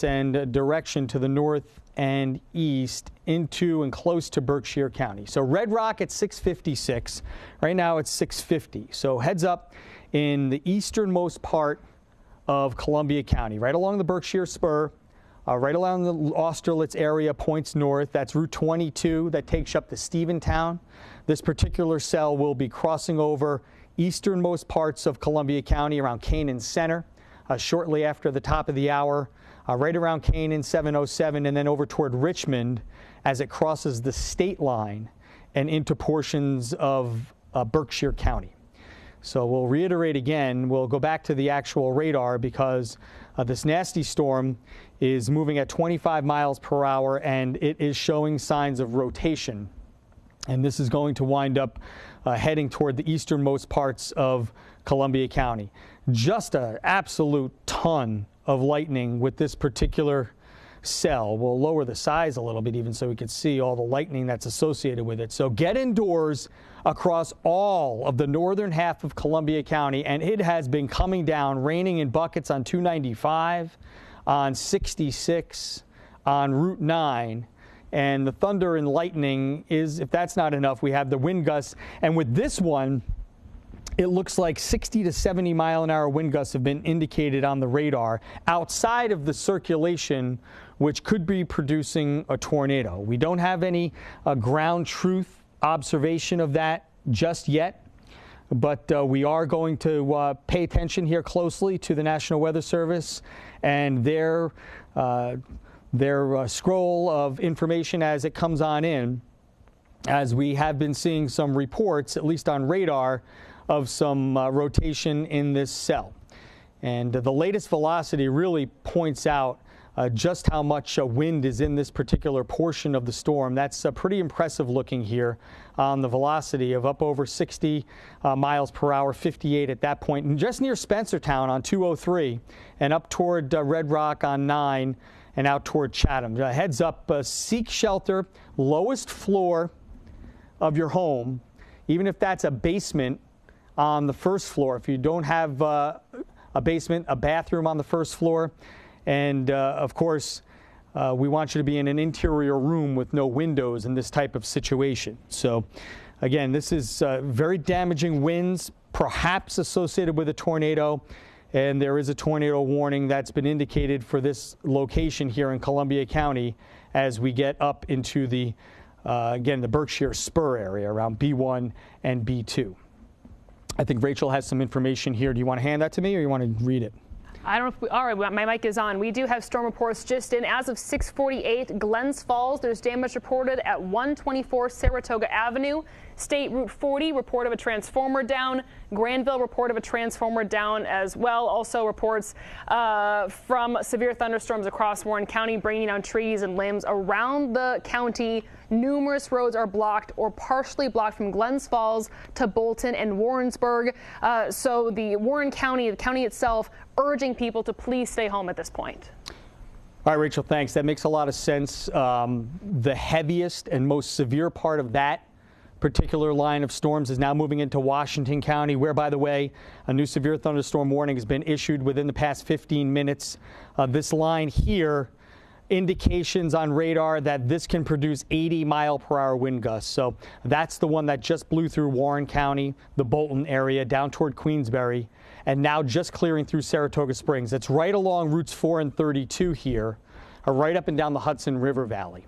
and direction to the north and east into and close to Berkshire County. So Red Rock at 656. Right now it's 650. So heads up in the easternmost part of Columbia County, right along the Berkshire Spur, right along the Austerlitz area, points north. That's Route 22 that takes you up to Stephentown. This particular cell will be crossing over easternmost parts of Columbia County around Canaan Center shortly after the top of the hour. Right around Canaan, 707, and then over toward Richmond as it crosses the state line and into portions of Berkshire County. So we'll reiterate again, we'll go back to the actual radar because this nasty storm is moving at 25 miles per hour and it is showing signs of rotation. And this is going to wind up heading toward the easternmost parts of Columbia County. Just an absolute ton of lightning with this particular cell. We'll lower the size a little bit even so we can see all the lightning that's associated with it. So get indoors across all of the northern half of Columbia County, and it has been coming down, raining in buckets on 295, on 66, on Route 9. And the thunder and lightning is, if that's not enough, we have the wind gusts. And with this one, it looks like 60 to 70 mile an hour wind gusts have been indicated on the radar outside of the circulation, which could be producing a tornado. We don't have any ground truth observation of that just yet, but we are going to pay attention here closely to the National Weather Service and their scroll of information as it comes on in, as we have been seeing some reports, at least on radar, of some rotation in this cell. And the latest velocity really points out just how much wind is in this particular portion of the storm. That's pretty impressive looking here on the velocity of up over 60 miles per hour, 58 at that point, and just near Spencertown on 203 and up toward Red Rock on 9 and out toward Chatham. Heads up, seek shelter, lowest floor of your home, even if that's a basement on the first floor. If you don't have a basement, a bathroom on the first floor, and of course, we want you to be in an interior room with no windows in this type of situation. So again, this is very damaging winds, perhaps associated with a tornado, and there is a tornado warning that's been indicated for this location here in Columbia County as we get up into the, again, the Berkshire Spur area around B1 and B2. I think Rachel has some information here. Do you want to hand that to me or you want to read it? I don't know if we, all right, my mic is on. We do have storm reports just in. As of 6:48, Glens Falls, there's damage reported at 124 Saratoga Avenue. State Route 40, report of a transformer down. Granville, report of a transformer down as well. Also reports from severe thunderstorms across Warren County, bringing down trees and limbs around the county. Numerous roads are blocked or partially blocked from Glens Falls to Bolton and Warrensburg. So the Warren County, the county itself, urging people to please stay home at this point. All right, Rachel, thanks. That makes a lot of sense. The heaviest and most severe part of that particular line of storms is now moving into Washington County, where, by the way, a new severe thunderstorm warning has been issued within the past 15 minutes. This line here, indications on radar that this can produce 80 mile per hour wind gusts. So that's the one that just blew through Warren County, the Bolton area, down toward Queensbury, and now just clearing through Saratoga Springs. It's right along routes 4 and 32 here, right up and down the Hudson River Valley.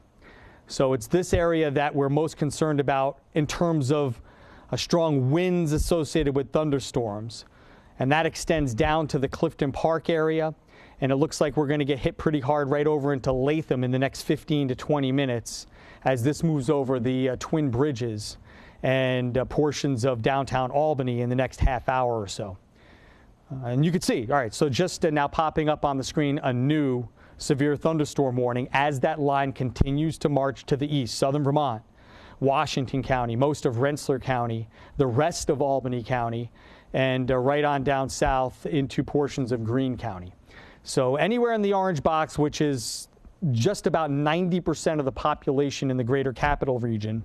So it's this area that we're most concerned about in terms of strong winds associated with thunderstorms. And that extends down to the Clifton Park area. And it looks like we're going to get hit pretty hard right over into Latham in the next 15 to 20 minutes as this moves over the Twin Bridges and portions of downtown Albany in the next half hour or so. And you can see, all right, so just now popping up on the screen, a new severe thunderstorm warning as that line continues to march to the east. Southern Vermont, Washington County, most of Rensselaer County, the rest of Albany County, and right on down south into portions of Greene County. So anywhere in the orange box, which is just about 90% of the population in the greater capital region,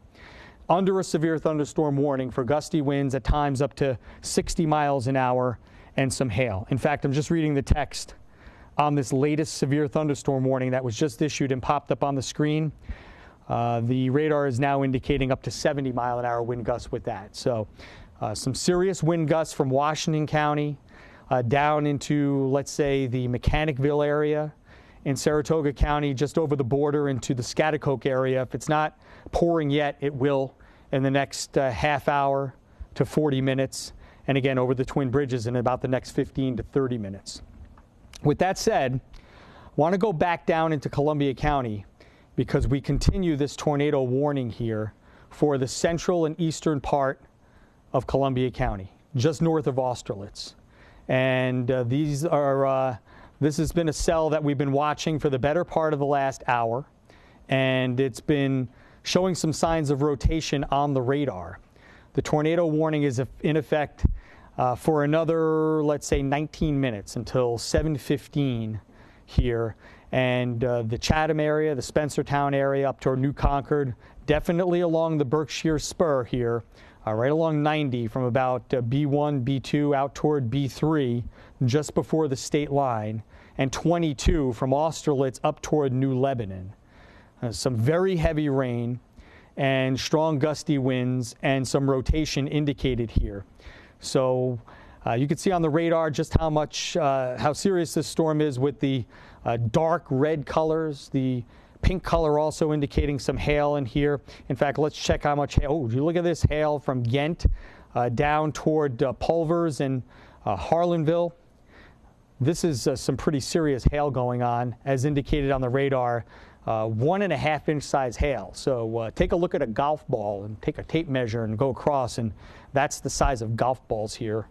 under a severe thunderstorm warning for gusty winds at times up to 60 miles an hour and some hail. In fact, I'm just reading the text on this latest severe thunderstorm warning that was just issued and popped up on the screen. The radar is now indicating up to 70-mile-an-hour wind gusts with that. So some serious wind gusts from Washington County down into, let's say, the Mechanicville area in Saratoga County, just over the border into the Schaghticoke area. If it's not pouring yet, it will in the next half hour to 40 minutes. And again, over the Twin Bridges in about the next 15 to 30 minutes. With that said, I want to go back down into Columbia County because we continue this tornado warning here for the central and eastern part of Columbia County, just north of Austerlitz. And this has been a cell that we've been watching for the better part of the last hour, and it's been showing some signs of rotation on the radar. The tornado warning is in effect for another, let's say, 19 minutes until 7:15 here. And the Chatham area, the Spencertown area up toward New Concord, definitely along the Berkshire Spur here, right along 90 from about B1, B2 out toward B3, just before the state line, and 22 from Austerlitz up toward New Lebanon. Some very heavy rain and strong gusty winds and some rotation indicated here. So you can see on the radar just how serious this storm is with the dark red colors, the pink color also indicating some hail in here. In fact, let's check how much hail. Oh, you look at this hail from Ghent down toward Pulvers and Harlanville. This is some pretty serious hail going on, as indicated on the radar. 1.5 inch size hail. So take a look at a golf ball and take a tape measure and go across, and that's the size of golf balls here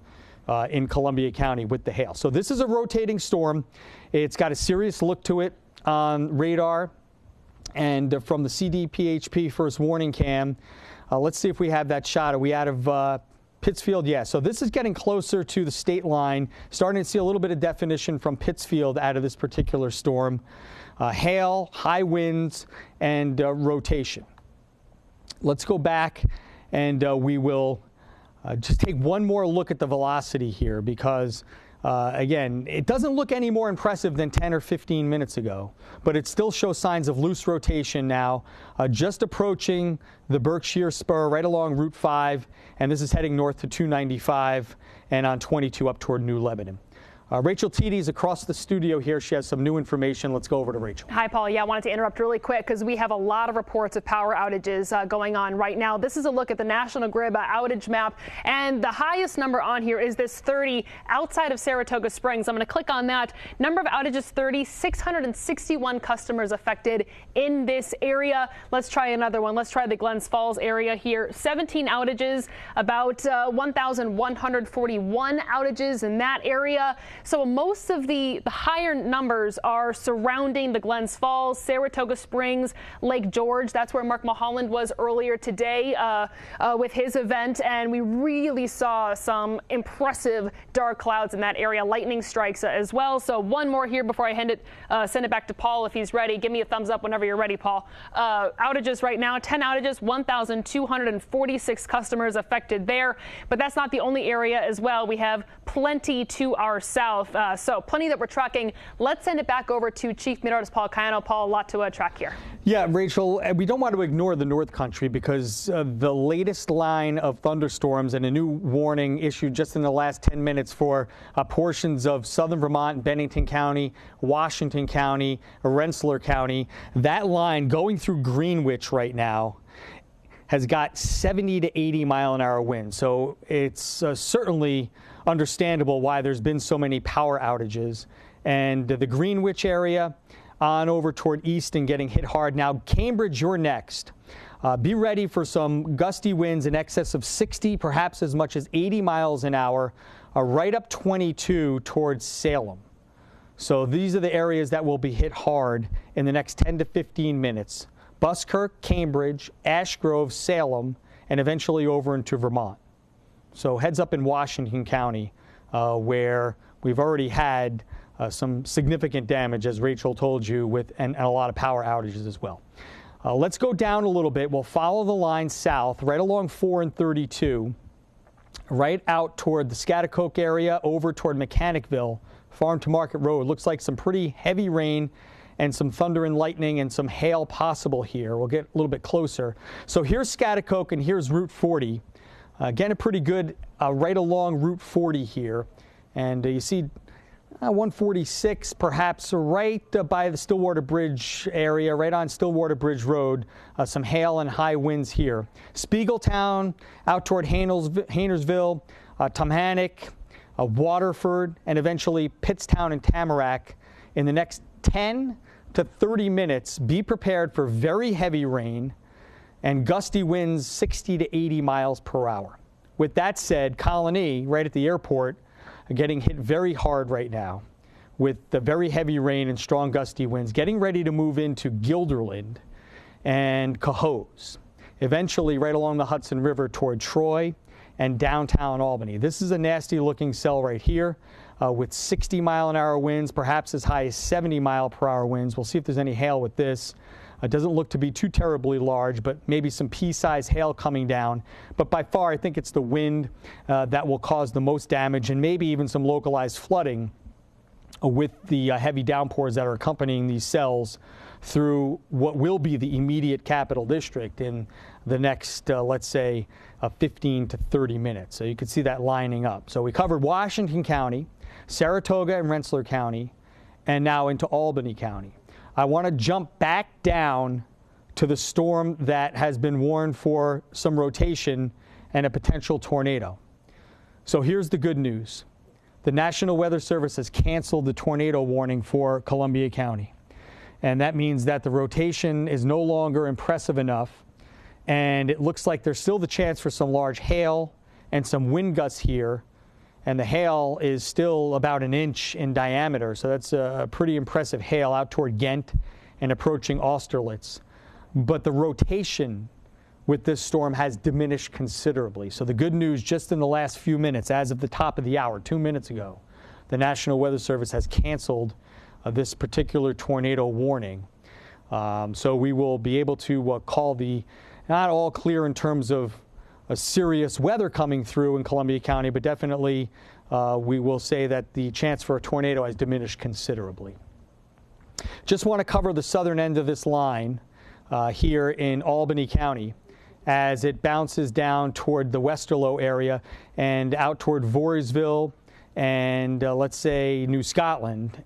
in Columbia County with the hail. So this is a rotating storm. It's got a serious look to it on radar. And from the CDPHP first warning cam, let's see if we have that shot. Are we out of Pittsfield? Yeah, so this is getting closer to the state line, starting to see a little bit of definition from Pittsfield out of this particular storm. Hail, high winds, and rotation. Let's go back and we will just take one more look at the velocity here because, again, it doesn't look any more impressive than 10 or 15 minutes ago, but it still shows signs of loose rotation now, just approaching the Berkshire Spur right along Route 5, and this is heading north to 295 and on 22 up toward New Lebanon. Rachel Teedy's across the studio here. She has some new information. Let's go over to Rachel. Hi, Paul. Yeah, I wanted to interrupt really quick because we have a lot of reports of power outages going on right now. This is a look at the National Grid outage map, and the highest number on here is this 30 outside of Saratoga Springs. I'm going to click on that. Number of outages 30, 661 customers affected in this area. Let's try another one. Let's try the Glens Falls area here. 17 outages, about 1,141 outages in that area. So most of the higher numbers are surrounding the Glens Falls, Saratoga Springs, Lake George. That's where Mark Mulholland was earlier today with his event. And we really saw some impressive dark clouds in that area, lightning strikes as well. So one more here before I send it back to Paul if he's ready. Give me a thumbs up whenever you're ready, Paul. Outages right now, 10 outages, 1,246 customers affected there. But that's not the only area as well. We have plenty to our south. So plenty that we're tracking. Let's send it back over to Chief Meteorologist Paul Cayano. Paul, a lot to track here. Yeah, Rachel, we don't want to ignore the North Country because the latest line of thunderstorms and a new warning issued just in the last 10 minutes for portions of southern Vermont, Bennington County, Washington County, Rensselaer County. That line going through Greenwich right now has got 70 to 80 mile an hour winds. So it's certainly understandable why there's been so many power outages. And the Greenwich area on over toward Easton getting hit hard. Now, Cambridge, you're next. Be ready for some gusty winds in excess of 60, perhaps as much as 80 miles an hour, right up 22 towards Salem. So these are the areas that will be hit hard in the next 10 to 15 minutes. Buskirk, Cambridge, Ash Grove, Salem, and eventually over into Vermont. So heads up in Washington County, where we've already had some significant damage, as Rachel told you, and a lot of power outages as well. Let's go down a little bit. We'll follow the line south, right along 4 and 32, right out toward the Schaghticoke area, over toward Mechanicville, Farm to Market Road. Looks like some pretty heavy rain and some thunder and lightning and some hail possible here. We'll get a little bit closer. So here's Schaghticoke and here's Route 40. Again, a pretty good right along Route 40 here. And you see 146 perhaps right by the Stillwater Bridge area, right on Stillwater Bridge Road. Some hail and high winds here. Spiegeltown out toward Haynersville, Tomhannock, Waterford, and eventually Pittstown and Tamarack. In the next 10 to 30 minutes, be prepared for very heavy rain and gusty winds 60 to 80 miles per hour. With that said, Colony, right at the airport, getting hit very hard right now with the very heavy rain and strong gusty winds, getting ready to move into Guilderland and Cohoes, eventually right along the Hudson River toward Troy and downtown Albany. This is a nasty looking cell right here with 60-mile-an-hour winds, perhaps as high as 70-mile-per-hour winds. We'll see if there's any hail with this. It doesn't look to be too terribly large, but maybe some pea-sized hail coming down. But by far, I think it's the wind that will cause the most damage and maybe even some localized flooding with the heavy downpours that are accompanying these cells through what will be the immediate capital district in the next, let's say, 15 to 30 minutes. So you can see that lining up. So we covered Washington County, Saratoga and Rensselaer County, and now into Albany County. I want to jump back down to the storm that has been warned for some rotation and a potential tornado. So here's the good news. The National Weather Service has canceled the tornado warning for Columbia County. And that means that the rotation is no longer impressive enough. And it looks like there's still the chance for some large hail and some wind gusts here. And the hail is still about an inch in diameter. So that's a pretty impressive hail out toward Ghent and approaching Austerlitz. But the rotation with this storm has diminished considerably. So the good news, just in the last few minutes, as of the top of the hour, 2 minutes ago, the National Weather Service has canceled this particular tornado warning. So we will be able to call the, not all clear in terms of a serious weather coming through in Columbia County, but definitely we will say that the chance for a tornado has diminished considerably. Just want to cover the southern end of this line here in Albany County as it bounces down toward the Westerlo area and out toward Voorheesville and let's say New Scotland.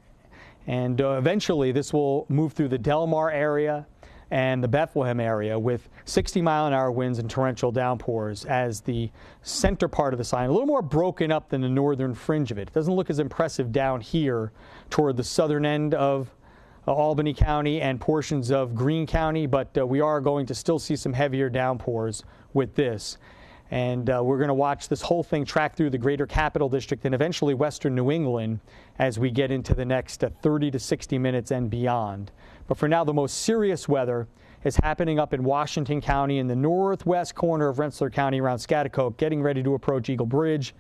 And eventually this will move through the Delmar area and the Bethlehem area with 60-mile-an-hour winds and torrential downpours as the center part of the sign, a little more broken up than the northern fringe of it. It doesn't look as impressive down here toward the southern end of Albany County and portions of Greene County, but we are going to still see some heavier downpours with this. And we're going to watch this whole thing track through the greater capital district and eventually western New England as we get into the next 30 to 60 minutes and beyond. But for now, the most serious weather is happening up in Washington County in the northwest corner of Rensselaer County around Schaghticoke, getting ready to approach Eagle Bridge.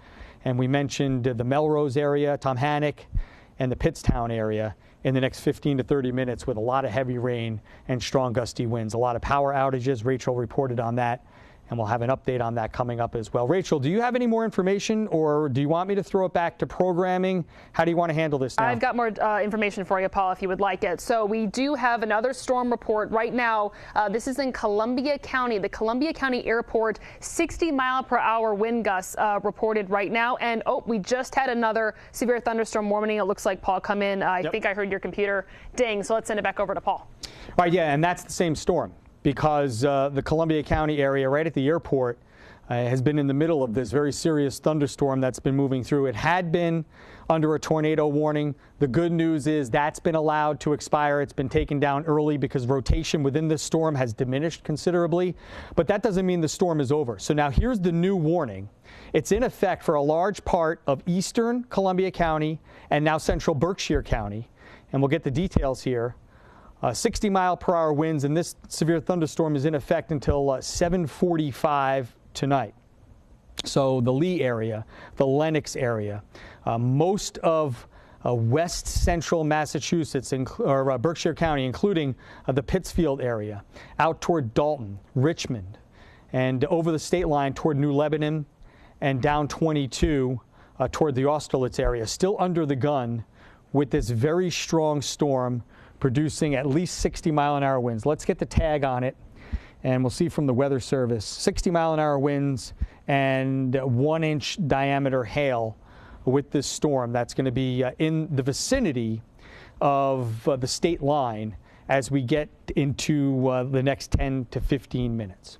And we mentioned the Melrose area, Tomhannock, and the Pittstown area in the next 15 to 30 minutes with a lot of heavy rain and strong gusty winds. A lot of power outages. Rachel reported on that. And we'll have an update on that coming up as well. Rachel, do you have any more information, or do you want me to throw it back to programming? How do you want to handle this now? I've got more information for you, Paul, if you would like it. So we do have another storm report right now. This is in Columbia County. The Columbia County Airport, 60-mile-per-hour wind gusts reported right now. And, we just had another severe thunderstorm warning. It looks like, Paul, come in. I think I heard your computer ding, so let's send it back over to Paul. All right, yeah, and that's the same storm, because the Columbia County area right at the airport has been in the middle of this very serious thunderstorm that's been moving through. It had been under a tornado warning. The good news is that's been allowed to expire. It's been taken down early because rotation within this storm has diminished considerably. But that doesn't mean the storm is over. So now here's the new warning. It's in effect for a large part of eastern Columbia County and now central Berkshire County. And we'll get the details here. 60-mile-per-hour winds, and this severe thunderstorm is in effect until 7:45 tonight. So the Lee area, the Lenox area, most of west central Massachusetts, or Berkshire County, including the Pittsfield area, out toward Dalton, Richmond, and over the state line toward New Lebanon and down 22 toward the Austerlitz area, still under the gun with this very strong storm producing at least 60-mile-an-hour winds. Let's get the tag on it, and we'll see from the Weather Service. 60-mile-an-hour winds and 1-inch diameter hail with this storm. That's going to be in the vicinity of the state line as we get into the next 10 to 15 minutes.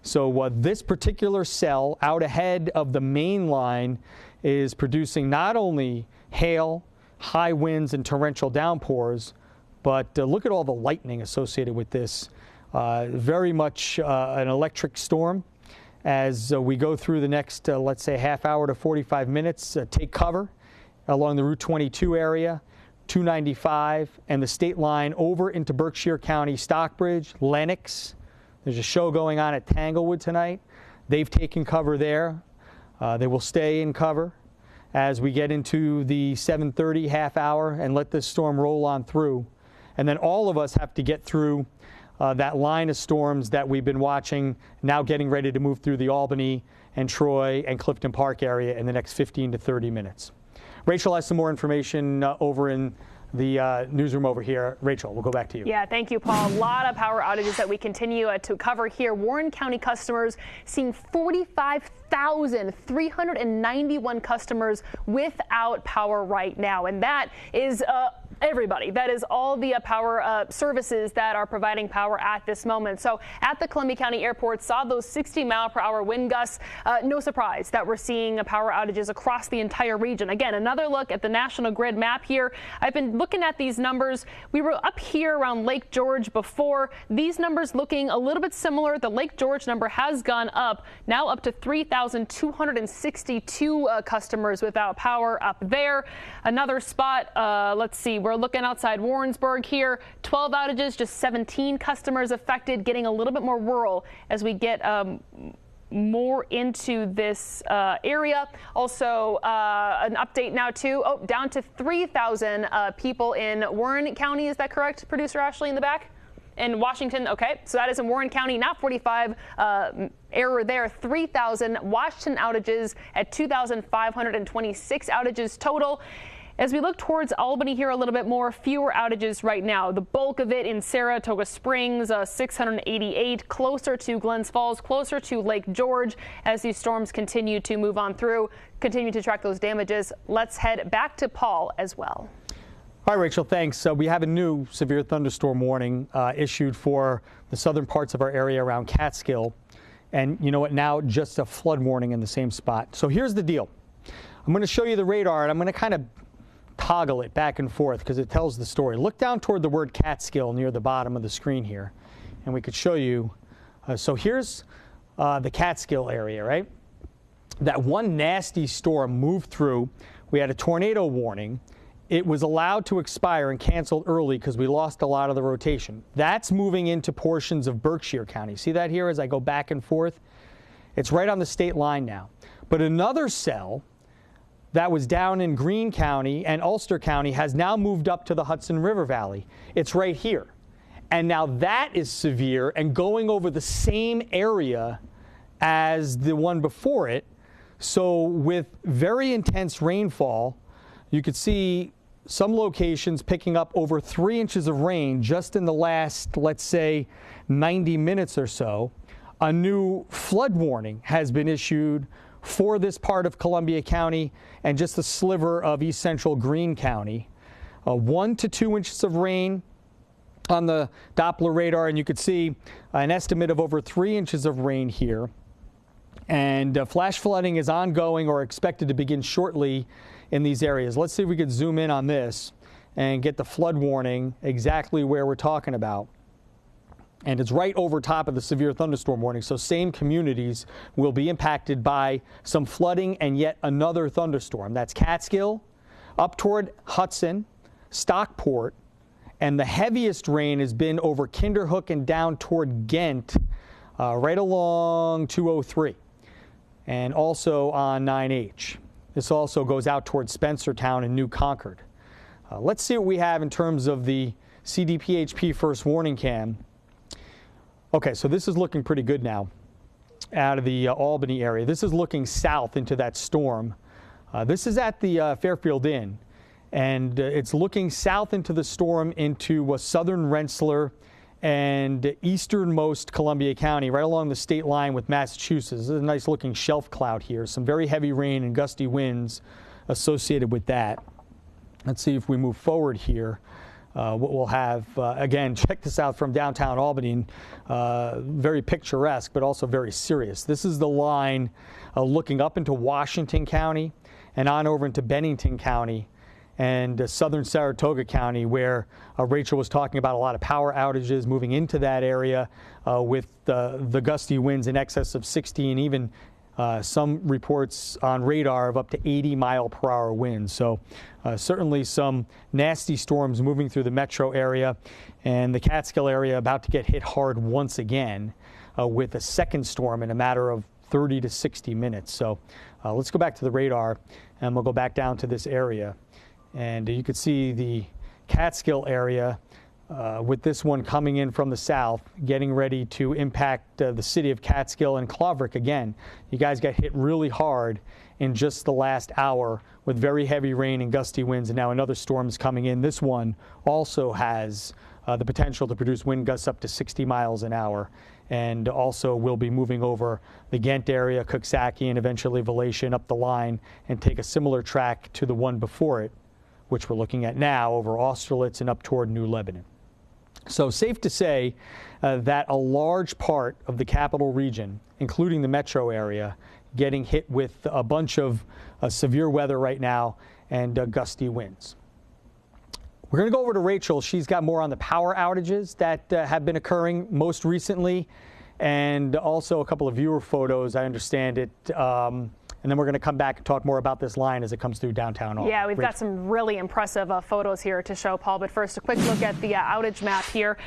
So this particular cell out ahead of the main line is producing not only hail, high winds, and torrential downpours, but look at all the lightning associated with this. Very much an electric storm. As we go through the next, let's say, half hour to 45 minutes, take cover along the Route 22 area, 295, and the state line over into Berkshire County, Stockbridge, Lenox. There's a show going on at Tanglewood tonight. They've taken cover there. They will stay in cover as we get into the 7:30 half hour and let this storm roll on through. And then all of us have to get through that line of storms that we've been watching, now getting ready to move through the Albany and Troy and Clifton Park area in the next 15 to 30 minutes. Rachel has some more information over in the newsroom over here. Rachel, we'll go back to you. Yeah, thank you, Paul. A lot of power outages that we continue to cover here. Warren County customers seeing 45,391 customers without power right now, and that is everybody. That is all the power services that are providing power at this moment. So at the Columbia County Airport, saw those 60-mile-per-hour wind gusts. No surprise that we're seeing power outages across the entire region. Again, another look at the national grid map here. I've been looking at these numbers. We were up here around Lake George before. These numbers looking a little bit similar. The Lake George number has gone up, now up to 3,262 customers without power up there. Another spot, let's see, we're looking outside Warrensburg here. 12 outages, just 17 customers affected, getting a little bit more rural as we get more into this area. Also, an update now too. Oh, down to 3,000 people in Warren County. Is that correct, producer Ashley in the back? In Washington, okay, so that is in Warren County, not 45, error there, 3,000. Washington outages at 2,526 outages total. As we look towards Albany here a little bit more, fewer outages right now. The bulk of it in Saratoga Springs, 688, closer to Glens Falls, closer to Lake George as these storms continue to move on through, continue to track those damages. Let's head back to Paul as well. Hi, Rachel, thanks. We have a new severe thunderstorm warning issued for the southern parts of our area around Catskill. And you know what, now just a flood warning in the same spot. So here's the deal. I'm going to show you the radar, and I'm going to kind of toggle it back and forth because it tells the story. Look down toward the word Catskill near the bottom of the screen here, and we could show you. So here's the Catskill area, right? That one nasty storm moved through. We had a tornado warning. It was allowed to expire and canceled early because we lost a lot of the rotation. That's moving into portions of Berkshire County. See that here as I go back and forth? It's right on the state line now. But another cell that was down in Greene County and Ulster County has now moved up to the Hudson River Valley. It's right here. And now that is severe and going over the same area as the one before it. So with very intense rainfall, you could see some locations picking up over 3 inches of rain just in the last, let's say, 90 minutes or so. A new flood warning has been issued for this part of Columbia County and just a sliver of east central Greene County. 1 to 2 inches of rain on the Doppler radar, and you could see an estimate of over 3 inches of rain here. And flash flooding is ongoing or expected to begin shortly in these areas. Let's see if we could zoom in on this and get the flood warning exactly where we're talking about. And it's right over top of the severe thunderstorm warning, so same communities will be impacted by some flooding and yet another thunderstorm. That's Catskill, up toward Hudson, Stockport, and the heaviest rain has been over Kinderhook and down toward Ghent, right along 203, and also on 9H. This also goes out towards Spencertown and New Concord. Let's see what we have in terms of the CDPHP first warning cam. Okay, so this is looking pretty good now out of the Albany area. This is looking south into that storm. This is at the Fairfield Inn. And it's looking south into the storm into southern Rensselaer and easternmost Columbia County, right along the state line with Massachusetts. This is a nice looking shelf cloud here. Some very heavy rain and gusty winds associated with that. Let's see if we move forward here. What we'll have, again, check this out from downtown Albany, very picturesque, but also very serious. This is the line looking up into Washington County and on over into Bennington County and southern Saratoga County, where Rachel was talking about a lot of power outages moving into that area with the gusty winds in excess of 60 and even some reports on radar of up to 80-mile-per-hour winds. So certainly some nasty storms moving through the metro area, and the Catskill area about to get hit hard once again with a second storm in a matter of 30 to 60 minutes. So let's go back to the radar, and we'll go back down to this area. And you can see the Catskill area with this one coming in from the south, getting ready to impact the city of Catskill and Claverick again. You guys got hit really hard in just the last hour with very heavy rain and gusty winds, and now another storm is coming in. This one also has the potential to produce wind gusts up to 60 miles an hour, and also will be moving over the Ghent area, Coxsackie, and eventually Valation up the line and take a similar track to the one before it, which we're looking at now over Austerlitz and up toward New Lebanon. So safe to say that a large part of the capital region, including the metro area, getting hit with a bunch of severe weather right now and gusty winds. We're going to go over to Rachel. She's got more on the power outages that have been occurring most recently, and also a couple of viewer photos, I understand it. And then we're going to come back and talk more about this line as it comes through downtown Albany. Yeah, we've got some really impressive photos here to show, Paul. But first, a quick look at the outage map here.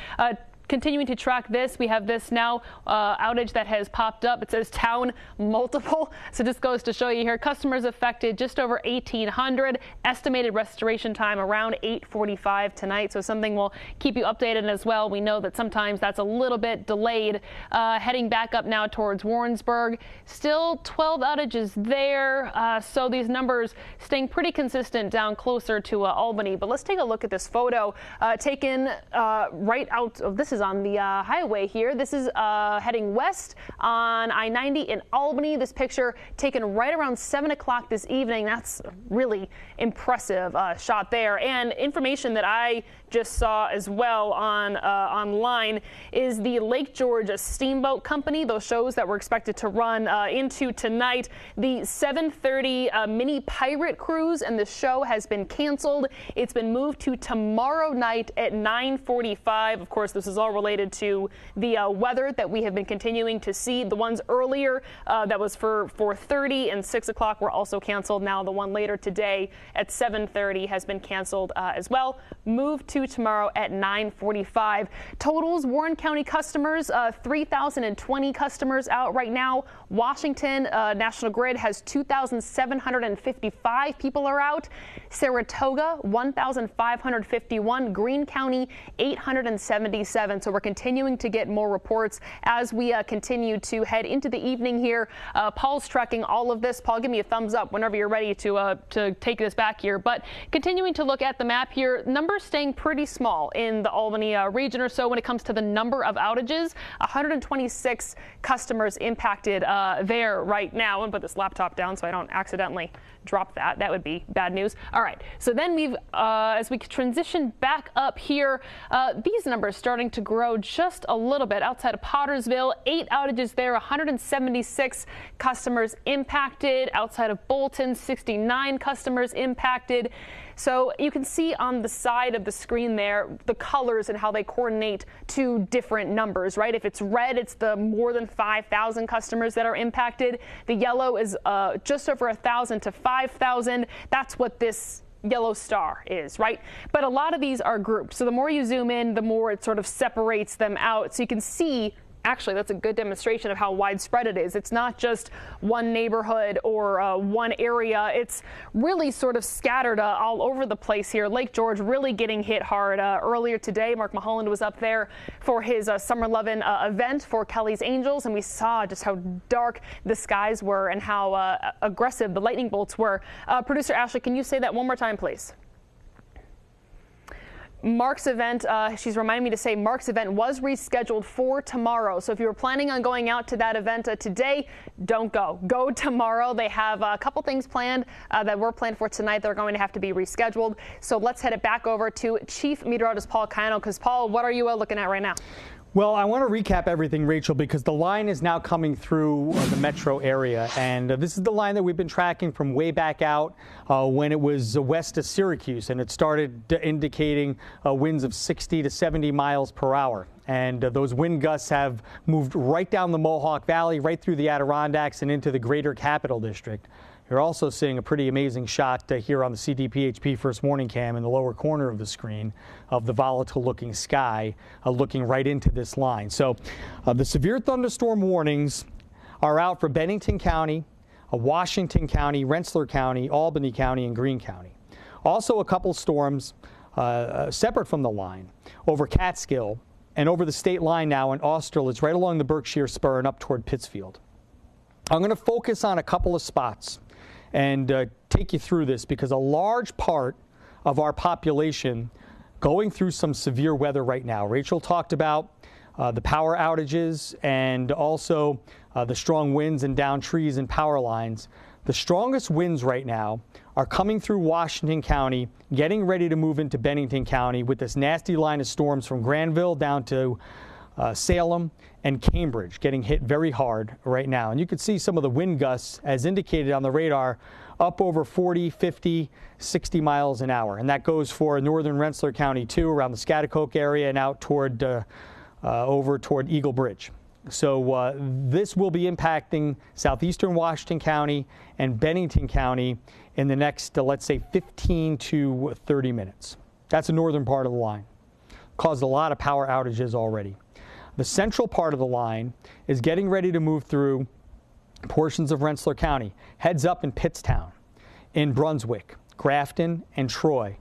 Continuing to track this, we have this now outage that has popped up. It says town multiple. So this goes to show you here, customers affected just over 1,800. Estimated restoration time around 8:45 tonight. So something we'll keep you updated as well. We know that sometimes that's a little bit delayed. Heading back up now towards Warrensburg. Still 12 outages there. So these numbers staying pretty consistent down closer to Albany. But let's take a look at this photo taken right out of, this is on the highway here. This is heading west on I-90 in Albany. This picture taken right around 7 o'clock this evening. That's a really impressive shot there. And information that I just saw as well on online is the Lake George Steamboat Company. Those shows that were expected to run into tonight. The 7:30 mini pirate cruise and the show has been canceled. It's been moved to tomorrow night at 9:45. Of course, this is all related to the weather that we have been continuing to see. The ones earlier that was for 4:30 and 6 o'clock were also canceled. Now the one later today at 7:30 has been canceled as well. Moved to tomorrow at 9:45. Totals, Warren County customers, 3,020 customers out right now. Washington National Grid has 2,755 people are out. Saratoga, 1,551. Greene County, 877. So we're continuing to get more reports as we continue to head into the evening here. Paul's tracking all of this. Paul, give me a thumbs up whenever you're ready to take this back here. But continuing to look at the map here, numbers staying pretty small in the Albany region or so when it comes to the number of outages. 126 customers impacted there right now. I'm going to put this laptop down so I don't accidentally drop that. That would be bad news. All right. So then we've, as we transition back up here, these numbers starting to grow just a little bit outside of Pottersville. 8 outages there, 176 customers impacted. Outside of Bolton, 69 customers impacted. So you can see on the side of the screen there the colors and how they coordinate to different numbers, right? If it's red, it's the more than 5,000 customers that are impacted. The yellow is just over 1,000 to 5,000. That's what this yellow star is, right? But a lot of these are grouped. So the more you zoom in, the more it sort of separates them out. So you can see, actually, that's a good demonstration of how widespread it is. It's not just one neighborhood or one area. It's really sort of scattered all over the place here. Lake George really getting hit hard. Earlier today, Mark Mulholland was up there for his Summer Lovin' event for Kelly's Angels, and we saw just how dark the skies were and how aggressive the lightning bolts were. Producer Ashley, can you say that one more time, please? Mark's event, she's reminding me to say Mark's event was rescheduled for tomorrow. So if you were planning on going out to that event today, don't go. Go tomorrow. They have a couple things planned that were planned for tonight. They're going to have to be rescheduled. So let's head it back over to Chief Meteorologist Paul Kino, because Paul, what are you looking at right now? Well, I want to recap everything, Rachel, because the line is now coming through the metro area. And this is the line that we've been tracking from way back out when it was west of Syracuse. And it started indicating winds of 60 to 70 miles per hour. And those wind gusts have moved right down the Mohawk Valley, right through the Adirondacks and into the greater Capital District. You're also seeing a pretty amazing shot here on the CDPHP First Morning Cam in the lower corner of the screen of the volatile-looking sky looking right into this line. So the severe thunderstorm warnings are out for Bennington County, Washington County, Rensselaer County, Albany County, and Greene County. Also a couple storms separate from the line over Catskill and over the state line now in Austerlitz, right along the Berkshire Spur and up toward Pittsfield. I'm going to focus on a couple of spots and take you through this, because a large part of our population going through some severe weather right now. Rachel talked about the power outages and also the strong winds and down trees and power lines. The strongest winds right now are coming through Washington County, getting ready to move into Bennington County with this nasty line of storms from Granville down to Salem and Cambridge getting hit very hard right now. And you can see some of the wind gusts, as indicated on the radar, up over 40, 50, 60 miles an hour. And that goes for northern Rensselaer County, too, around the Scotticoke area and out toward over toward Eagle Bridge. So this will be impacting southeastern Washington County and Bennington County in the next, let's say, 15 to 30 minutes. That's the northern part of the line. Caused a lot of power outages already. The central part of the line is getting ready to move through portions of Rensselaer County. Heads up in Pittstown, in Brunswick, Grafton, and Troy.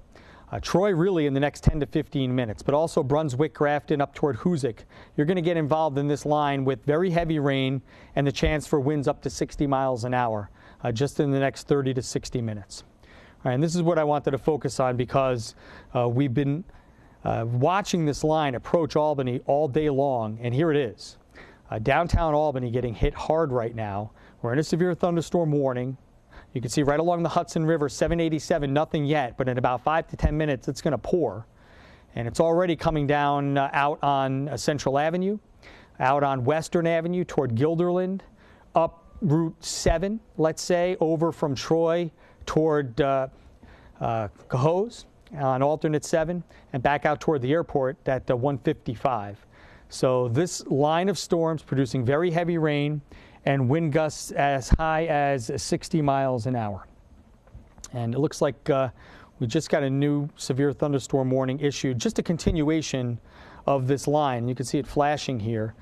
Troy really in the next 10 to 15 minutes, but also Brunswick, Grafton, up toward Hoosick. You're going to get involved in this line with very heavy rain and the chance for winds up to 60 miles an hour just in the next 30 to 60 minutes. All right, and this is what I wanted to focus on, because we've been watching this line approach Albany all day long, and here it is. Downtown Albany getting hit hard right now. We're in a severe thunderstorm warning. You can see right along the Hudson River, 787, nothing yet, but in about 5 to 10 minutes it's going to pour. And it's already coming down out on Central Avenue, out on Western Avenue toward Guilderland, up Route 7, let's say, over from Troy toward Cohoes on alternate 7, and back out toward the airport at 155. So this line of storms producing very heavy rain and wind gusts as high as 60 miles an hour. And it looks like we just got a new severe thunderstorm warning issued, just a continuation of this line. You can see it flashing here.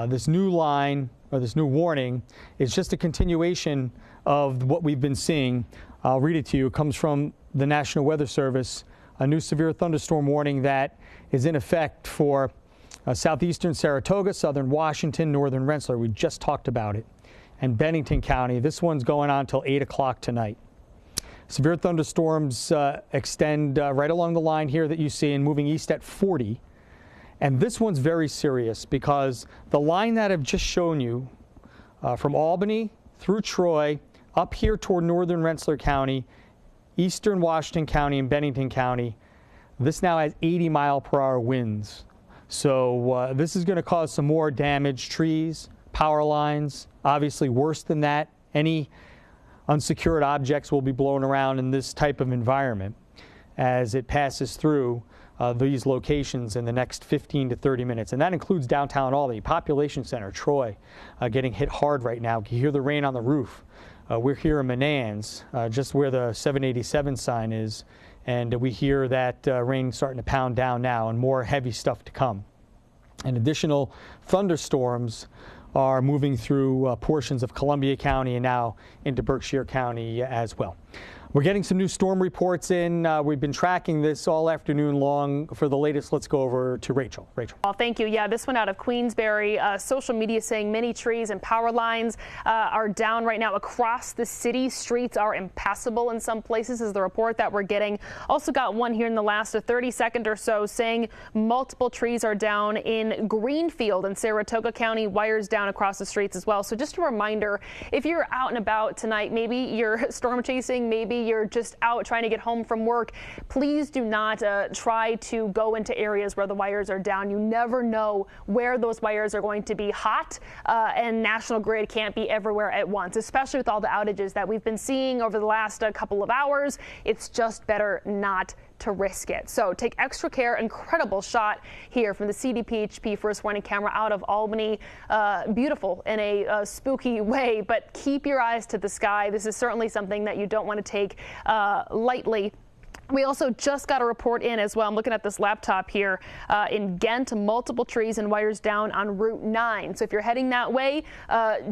This new line, or this new warning, is just a continuation of what we've been seeing. I'll read it to you. It comes from the National Weather Service, a new severe thunderstorm warning that is in effect for southeastern Saratoga, southern Washington, northern Rensselaer. We just talked about it. And Bennington County. This one's going on until 8 o'clock tonight. Severe thunderstorms extend right along the line here that you see, and moving east at 40. And this one's very serious, because the line that I've just shown you from Albany through Troy, up here toward northern Rensselaer County, eastern Washington County, and Bennington County, this now has 80-mile-per-hour winds. So this is going to cause some more damage, trees, power lines. Obviously worse than that, any unsecured objects will be blown around in this type of environment as it passes through these locations in the next 15 to 30 minutes. And that includes downtown Albany, Population Center, Troy, getting hit hard right now. You hear the rain on the roof. We're here in Menands, just where the 787 sign is. And we hear that rain starting to pound down now, and more heavy stuff to come. And additional thunderstorms are moving through portions of Columbia County and now into Berkshire County as well. We're getting some new storm reports in. We've been tracking this all afternoon long. For the latest, let's go over to Rachel. Rachel. Well, thank you. Yeah, this one out of Queensbury. Social media saying many trees and power lines are down right now across the city. Streets are impassable in some places is the report that we're getting. Also got one here in the last 30 seconds or so saying multiple trees are down in Greenfield in Saratoga County. Wires down across the streets as well. So just a reminder, if you're out and about tonight, maybe you're storm chasing, maybe you're just out trying to get home from work, please do not try to go into areas where the wires are down. You never know where those wires are going to be hot, and National Grid can't be everywhere at once, especially with all the outages that we've been seeing over the last couple of hours. It's just better not to risk it. So take extra care. Incredible shot here from the CDPHP first warning camera out of Albany. Beautiful in a spooky way, but keep your eyes to the sky. This is certainly something that you don't want to take lightly. We also just got a report in as well. I'm looking at this laptop here in Ghent, multiple trees and wires down on Route 9. So if you're heading that way,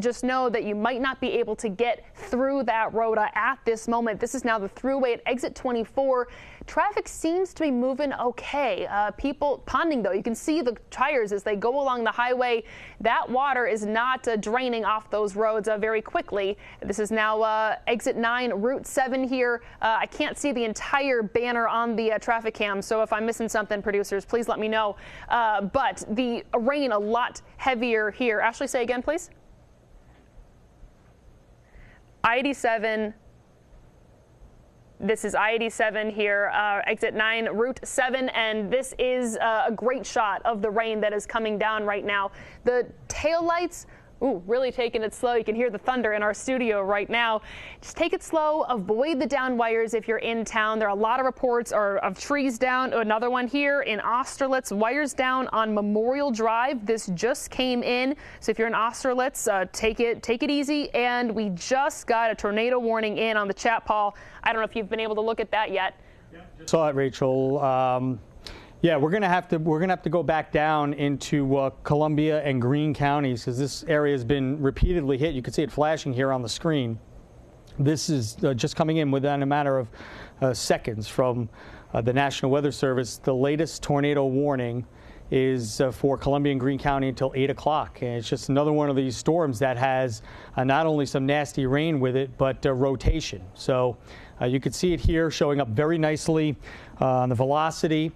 just know that you might not be able to get through that road at this moment. This is now the throughway at exit 24. Traffic seems to be moving okay. People ponding, though. You can see the tires as they go along the highway. That water is not draining off those roads very quickly. This is now exit 9, Route 7 here. I can't see the entire banner on the traffic cam, so if I'm missing something, producers, please let me know. But the rain a lot heavier here. Ashley, say again, please. I-87. This is I-87 here, exit 9, Route 7, and this is a great shot of the rain that is coming down right now. The taillights, really taking it slow. You can hear the thunder in our studio right now. Just take it slow. Avoid the down wires if you're in town. There are a lot of reports of trees down. Another one here in Austerlitz, wires down on Memorial Drive. This just came in. So if you're in Austerlitz, take it easy. And we just got a tornado warning in on the chat, Paul. I don't know if you've been able to look at that yet. Yeah, saw it, Rachel. Yeah, we're gonna have to go back down into Columbia and Greene counties because this area has been repeatedly hit. You can see it flashing here on the screen. This is just coming in within a matter of seconds from the National Weather Service. The latest tornado warning is for Columbia and Greene County until 8 o'clock. And it's just another one of these storms that has not only some nasty rain with it, but rotation. So you can see it here showing up very nicely on the velocity.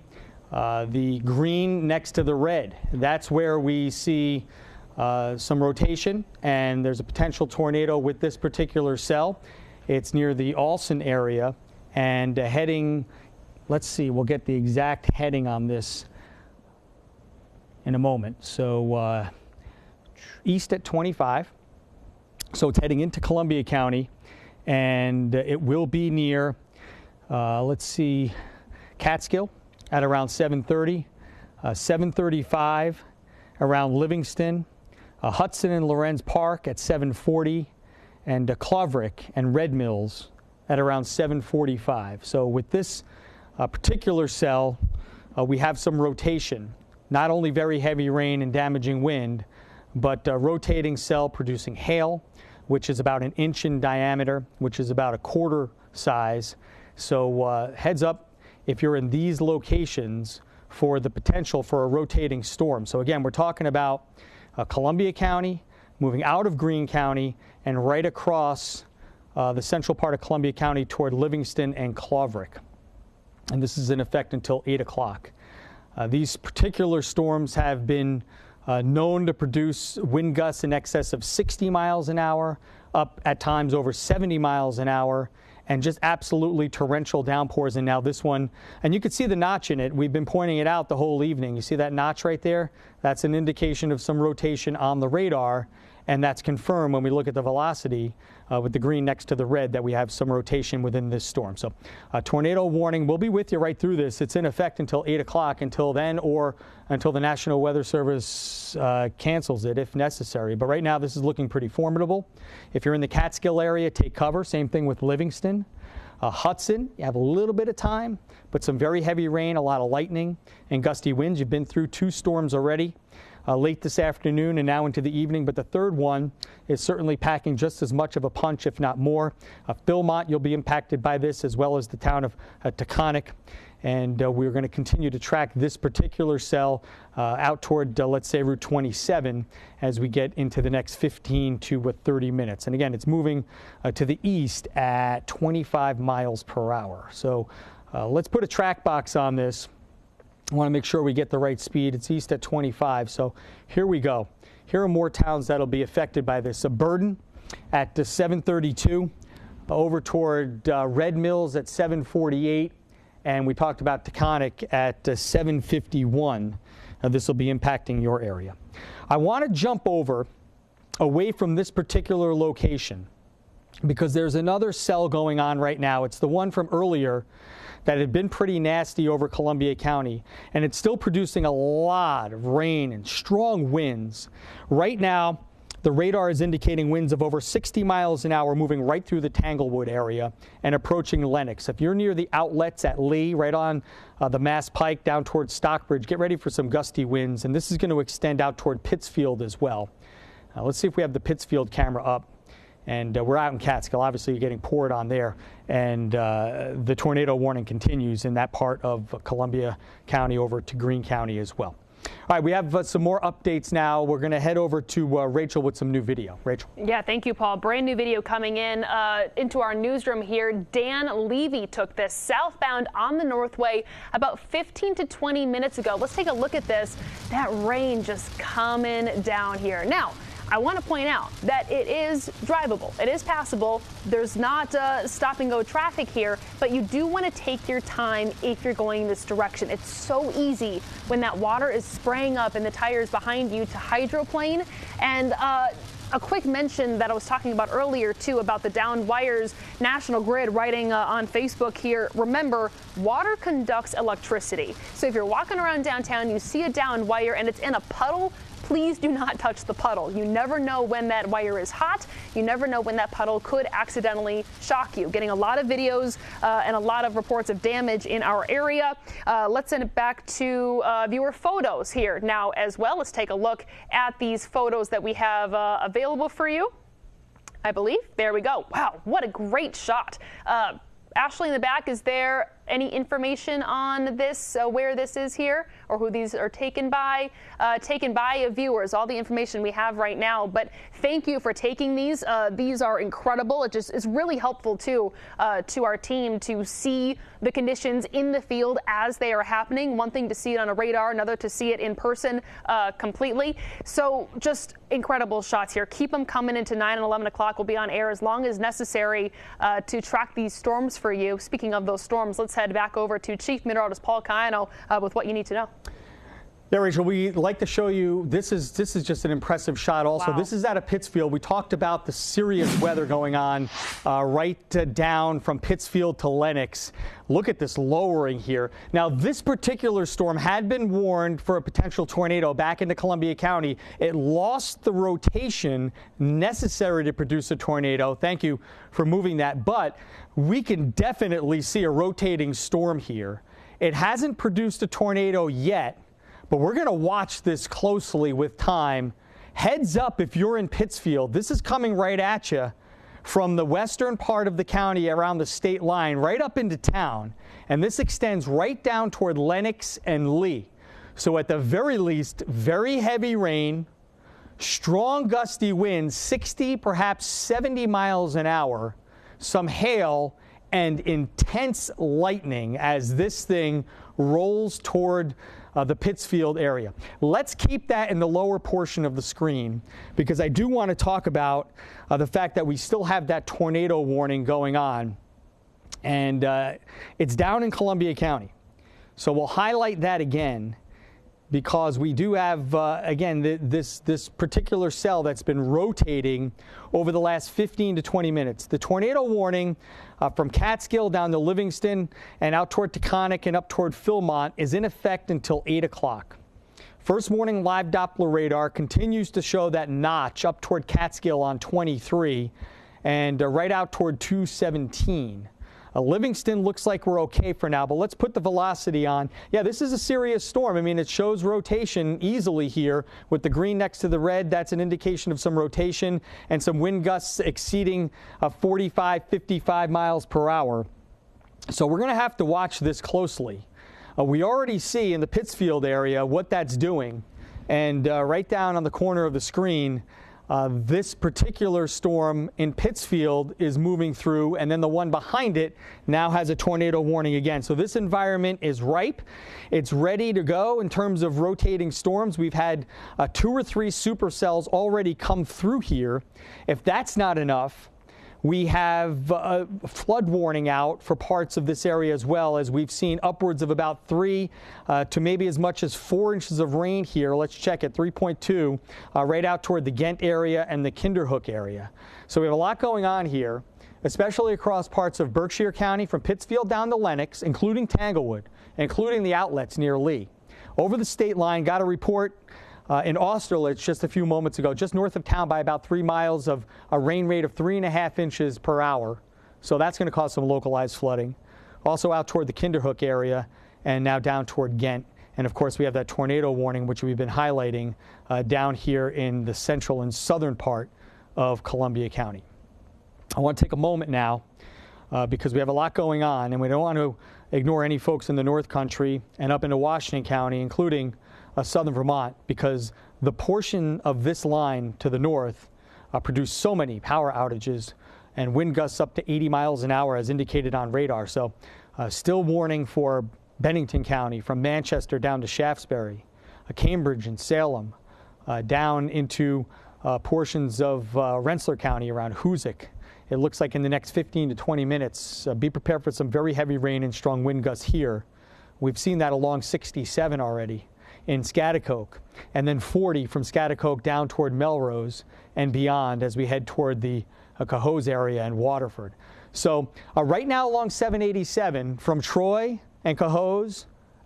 The green next to the red, that's where we see some rotation, and there's a potential tornado with this particular cell. It's near the Alson area, and heading, let's see, we'll get the exact heading on this in a moment. So east at 25, so it's heading into Columbia County, and it will be near, let's see, Catskill at around 7:30, 7:35 around Livingston, Hudson and Lorenz Park at 7:40, and Cloverick and Red Mills at around 7:45. So with this particular cell, we have some rotation, not only very heavy rain and damaging wind, but rotating cell producing hail, which is about 1 inch in diameter, which is about 1/4 size. So heads up if you're in these locations for the potential for a rotating storm. So again, we're talking about Columbia County, moving out of Greene County, and right across the central part of Columbia County toward Livingston and Cloverick. And this is in effect until 8 o'clock. These particular storms have been known to produce wind gusts in excess of 60 miles an hour, up at times over 70 miles an hour, and just absolutely torrential downpours. And now this one, and you can see the notch in it. We've been pointing it out the whole evening. You see that notch right there? That's an indication of some rotation on the radar, and that's confirmed when we look at the velocity with the green next to the red that we have some rotation within this storm. So tornado warning will be with you right through this. It's in effect until 8 o'clock until then, or until the National Weather Service cancels it if necessary. But right now this is looking pretty formidable. If you're in the Catskill area, take cover. Same thing with Livingston. Hudson, you have a little bit of time, but some very heavy rain, a lot of lightning and gusty winds. You've been through 2 storms already. late this afternoon and now into the evening, but the third one is certainly packing just as much of a punch, if not more. Philmont, you'll be impacted by this, as well as the town of Taconic. And we're going to continue to track this particular cell out toward, let's say, Route 27 as we get into the next 15 to 30 minutes. And again, it's moving to the east at 25 miles per hour. So let's put a track box on this. I want to make sure we get the right speed. It's east at 25. So here we go. Here are more towns that'll be affected by this. Burden at 7:32, over toward Red Mills at 7:48. And we talked about Taconic at 7:51. This will be impacting your area. I want to jump away from this particular location because there's another cell going on right now. It's the one from earlier that had been pretty nasty over Columbia County, and it's still producing a lot of rain and strong winds. Right now, the radar is indicating winds of over 60 miles an hour moving right through the Tanglewood area and approaching Lenox. If you're near the outlets at Lee, right on the Mass Pike down towards Stockbridge, get ready for some gusty winds, and this is going to extend out toward Pittsfield as well. Let's see if we have the Pittsfield camera up. And we're out in Catskill. Obviously, you're getting poured on there. And the tornado warning continues in that part of Columbia County over to Greene County as well. All right, we have some more updates now. We're going to head over to Rachel with some new video. Rachel. Yeah, thank you, Paul. Brand new video coming in into our newsroom here. Dan Levy took this southbound on the Northway about 15 to 20 minutes ago. Let's take a look at this. That rain just coming down here. Now, I want to point out that it is drivable. It is passable. There's not stop and go traffic here, but you do want to take your time if you're going this direction. It's so easy when that water is spraying up in the tires behind you to hydroplane. And a quick mention that I was talking about earlier, too, about the downed wires. National Grid writing on Facebook here, remember, water conducts electricity. So if you're walking around downtown, you see a downed wire and it's in a puddle, please do not touch the puddle. You never know when that wire is hot. You never know when that puddle could accidentally shock you. Getting a lot of videos and a lot of reports of damage in our area. Let's send it back to viewer photos here now as well. Let's take a look at these photos that we have available for you. I believe. There we go. Wow, what a great shot. Ashley in the back, is there any information on this, where this is here, or who these are taken by viewers? All the information we have right now, but thank you for taking these. These are incredible. It just is really helpful to our team to see the conditions in the field as they are happening. One thing to see it on a radar, another to see it in person completely. So just incredible shots here. Keep them coming into 9 and 11 o'clock. We'll be on air as long as necessary to track these storms for you. Speaking of those storms, let's head back over to Chief Meteorologist Paul Caiano with what you need to know. Yeah, Rachel, we'd like to show you, this is just an impressive shot also. Wow. This is out of Pittsfield. We talked about the serious weather going on right down from Pittsfield to Lenox. Look at this lowering here. Now, this particular storm had been warned for a potential tornado back into Columbia County. It lost the rotation necessary to produce a tornado. Thank you for moving that. But we can definitely see a rotating storm here. It hasn't produced a tornado yet, but we're going to watch this closely with time. Heads up if you're in Pittsfield. This is coming right at you from the western part of the county around the state line, right up into town. And this extends right down toward Lenox and Lee. So at the very least, very heavy rain, strong gusty winds, 60, perhaps 70 miles an hour, some hail, and intense lightning as this thing rolls toward the Pittsfield area. Let's keep that in the lower portion of the screen because I do want to talk about the fact that we still have that tornado warning going on. And it's down in Columbia County. So we'll highlight that again because we do have, again, this particular cell that's been rotating over the last 15 to 20 minutes. The tornado warning from Catskill down to Livingston and out toward Taconic and up toward Philmont is in effect until 8 o'clock. First morning live Doppler radar continues to show that notch up toward Catskill on 23 and right out toward 217. Livingston looks like we're okay for now, but let's put the velocity on. Yeah, this is a serious storm. I mean, it shows rotation easily here with the green next to the red. That's an indication of some rotation and some wind gusts exceeding 45, 55 miles per hour. So we're going to have to watch this closely. We already see in the Pittsfield area what that's doing. And right down on the corner of the screen, this particular storm in Pittsfield is moving through, and then the one behind it now has a tornado warning again. So this environment is ripe. It's ready to go in terms of rotating storms. We've had 2 or 3 supercells already come through here. If that's not enough, we have a flood warning out for parts of this area as well, as we've seen upwards of about 3 to maybe as much as 4 inches of rain here. Let's check it, 3.2 right out toward the Ghent area and the Kinderhook area. So we have a lot going on here, especially across parts of Berkshire County from Pittsfield down to Lenox, including Tanglewood, including the outlets near Lee. Over the state line, got a report in Austerlitz just a few moments ago, just north of town by about 3 miles, of a rain rate of 3.5 inches per hour. So that's going to cause some localized flooding. Also out toward the Kinderhook area and now down toward Ghent. And of course, we have that tornado warning, which we've been highlighting down here in the central and southern part of Columbia County. I want to take a moment now because we have a lot going on, and we don't want to ignore any folks in the North Country and up into Washington County, including southern Vermont, because the portion of this line to the north produced so many power outages and wind gusts up to 80 miles an hour as indicated on radar. So still warning for Bennington County from Manchester down to Shaftesbury, Cambridge and Salem, down into portions of Rensselaer County around Hoosick. It looks like in the next 15 to 20 minutes, be prepared for some very heavy rain and strong wind gusts here. We've seen that along 67 already in Schaghticoke, and then 40 from Schaghticoke down toward Melrose and beyond as we head toward the Cohoes area and Waterford. So right now along 787 from Troy and Cohoes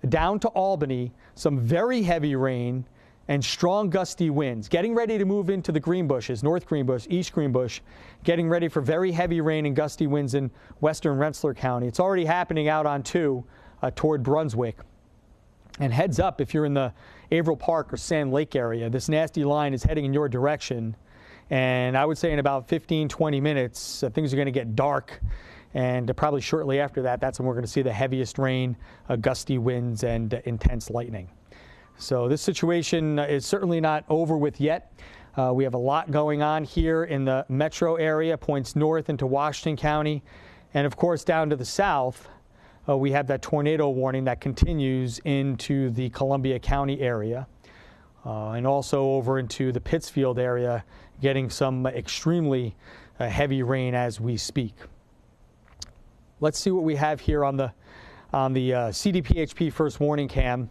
down to Albany, some very heavy rain and strong gusty winds. Getting ready to move into the Greenbushes, North Greenbush, East Greenbush, getting ready for very heavy rain and gusty winds in western Rensselaer County. It's already happening out on 2 toward Brunswick. And heads up, if you're in the Averill Park or Sand Lake area, this nasty line is heading in your direction. And I would say in about 15, 20 minutes, things are going to get dark. And probably shortly after that, that's when we're going to see the heaviest rain, gusty winds, and intense lightning. So this situation is certainly not over with yet. We have a lot going on here in the metro area, points north into Washington County. And of course, down to the south, we have that tornado warning that continues into the Columbia County area and also over into the Pittsfield area, getting some extremely heavy rain as we speak. Let's see what we have here on the CDPHP first warning cam.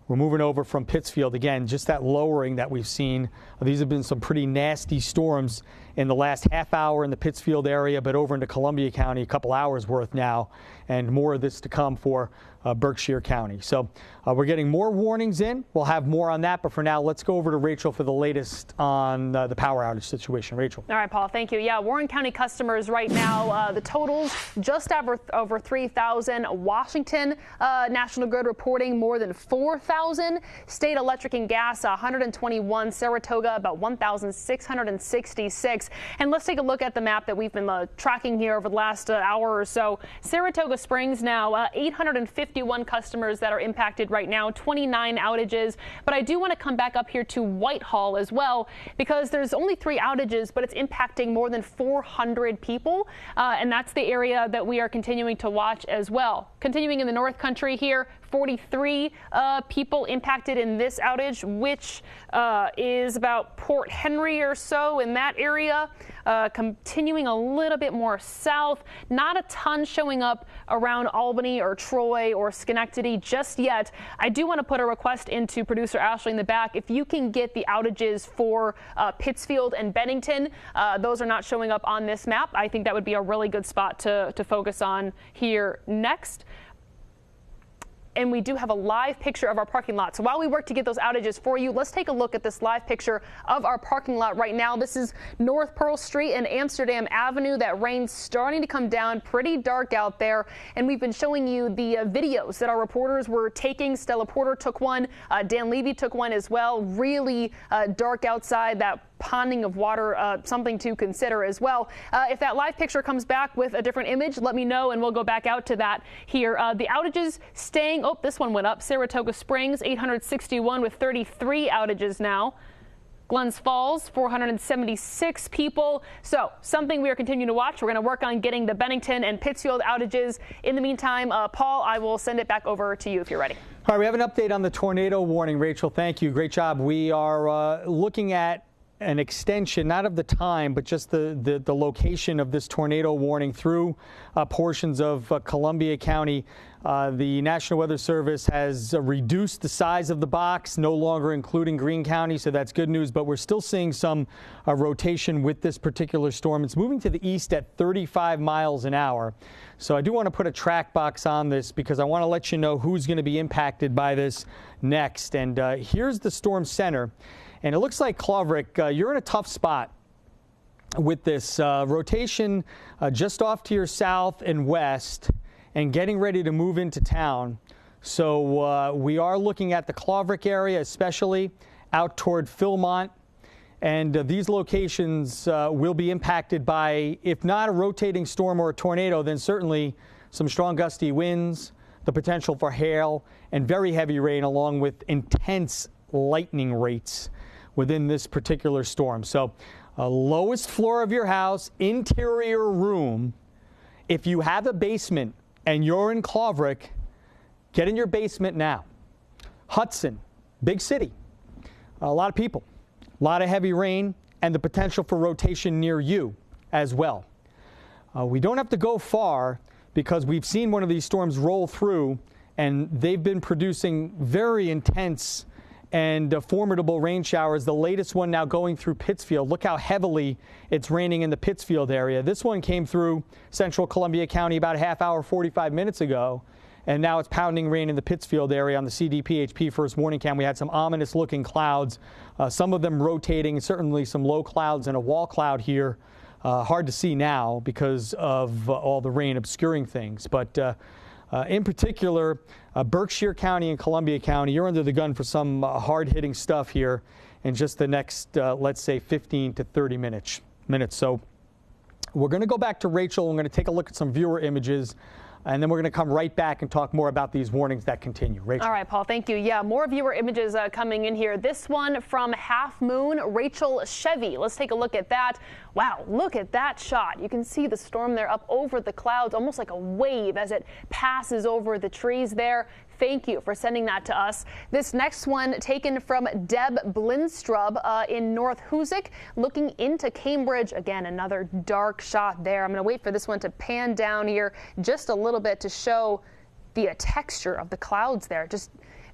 We're moving over from Pittsfield. Again, just that lowering that we've seen. These have been some pretty nasty storms in the last half hour in the Pittsfield area, but over into Columbia County, a couple hours worth now, and more of this to come for Berkshire County. So we're getting more warnings in. We'll have more on that, but for now, let's go over to Rachel for the latest on the power outage situation. Rachel. All right, Paul, thank you. Yeah, Warren County customers right now, the totals just over 3,000. Washington National Grid reporting more than 4,000. State Electric and Gas, 121. Saratoga, about 1,666. And let's take a look at the map that we've been tracking here over the last hour or so. Saratoga Springs now, 851 customers that are impacted right now, 29 outages. But I do want to come back up here to Whitehall as well, because there's only 3 outages, but it's impacting more than 400 people. And that's the area that we are continuing to watch as well. Continuing in the North Country here, 43 people impacted in this outage, which is about Port Henry or so in that area. Continuing a little bit more south, not a ton showing up around Albany or Troy or Schenectady just yet. I do want to put a request into producer Ashley in the back. If you can get the outages for Pittsfield and Bennington, those are not showing up on this map. I think that would be a really good spot to focus on here next. and we do have a live picture of our parking lot. So while we work to get those outages for you, let's take a look at this live picture of our parking lot right now. This is North Pearl Street and Amsterdam Avenue. That rain's starting to come down, pretty dark out there, and we've been showing you the videos that our reporters were taking. Stella Porter took one, Dan Levy took one as well. Really dark outside, that ponding of water, something to consider as well. If that live picture comes back with a different image, let me know and we'll go back out to that here. The outages staying, oh, this one went up. Saratoga Springs, 861 with 33 outages now. Glens Falls, 476 people. So something we are continuing to watch. We're going to work on getting the Bennington and Pittsfield outages. In the meantime, Paul, I will send it back over to you if you're ready. All right, we have an update on the tornado warning. Rachel, thank you. Great job. We are looking at an extension, not of the time, but just the location of this tornado warning through portions of Columbia County. The National Weather Service has reduced the size of the box, no longer including Greene County, so that's good news, but we're still seeing some rotation with this particular storm. It's moving to the east at 35 miles an hour. So I do want to put a track box on this because I want to let you know who's going to be impacted by this next. And here's the storm center. And it looks like Claverick, you're in a tough spot with this rotation just off to your south and west and getting ready to move into town. So we are looking at the Claverick area, especially out toward Philmont. And these locations will be impacted by, if not a rotating storm or a tornado, then certainly some strong gusty winds, the potential for hail, and very heavy rain, along with intense lightning rates within this particular storm. So lowest floor of your house, interior room. If you have a basement and you're in Claverick, get in your basement now. Hudson, big city, a lot of people, a lot of heavy rain, and the potential for rotation near you as well. We don't have to go far because we've seen one of these storms roll through, and they've been producing very intense and formidable rain showers. The latest one now going through Pittsfield. Look how heavily it's raining in the Pittsfield area. This one came through central Columbia County about a half hour, 45 minutes ago, and now it's pounding rain in the Pittsfield area. On the CDPHP first warning cam, we had some ominous looking clouds, some of them rotating, certainly some low clouds and a wall cloud here. Hard to see now because of all the rain obscuring things, but in particular, Berkshire County and Columbia County, you're under the gun for some hard-hitting stuff here in just the next, let's say, 15 to 30 minutes. So we're going to go back to Rachel. We're going to take a look at some viewer images, and then we're going to come right back and talk more about these warnings that continue. Rachel. All right, Paul, thank you. Yeah, more viewer images coming in here. This one from Half Moon, Rachel Chevy. Let's take a look at that. Wow, look at that shot. You can see the storm there up over the clouds, almost like a wave as it passes over the trees there. Thank you for sending that to us. This next one taken from Deb Blinstrub in North Hoosick, looking into Cambridge. Again, another dark shot there. I'm going to wait for this one to pan down here just a little bit to show the texture of the clouds there. Just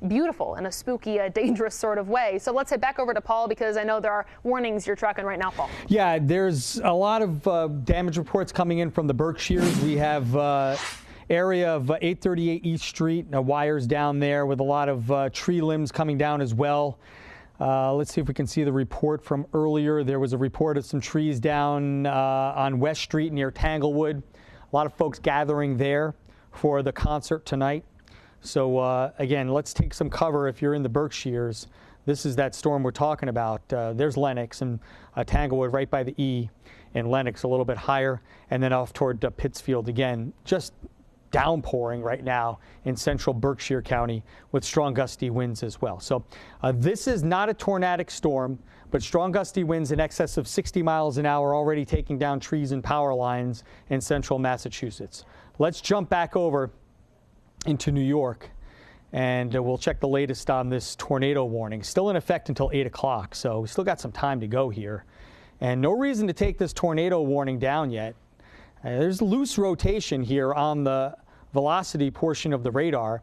beautiful in a spooky, dangerous sort of way. So let's head back over to Paul because I know there are warnings you're tracking right now, Paul. Yeah, there's a lot of damage reports coming in from the Berkshires. We have area of 838 East Street, wires down there with a lot of tree limbs coming down as well. Let's see if we can see the report from earlier. There was a report of some trees down on West Street near Tanglewood. A lot of folks gathering there for the concert tonight. So again, let's take some cover if you're in the Berkshires. This is that storm we're talking about. There's Lenox and Tanglewood right by the E, and Lenox a little bit higher, and then off toward Pittsfield again. Just downpouring right now in central Berkshire County with strong gusty winds as well. So this is not a tornadic storm, but strong gusty winds in excess of 60 miles an hour already taking down trees and power lines in central Massachusetts. Let's jump back over into New York, and we'll check the latest on this tornado warning. Still in effect until 8 o'clock, so we still got some time to go here. And no reason to take this tornado warning down yet. There's loose rotation here on the velocity portion of the radar.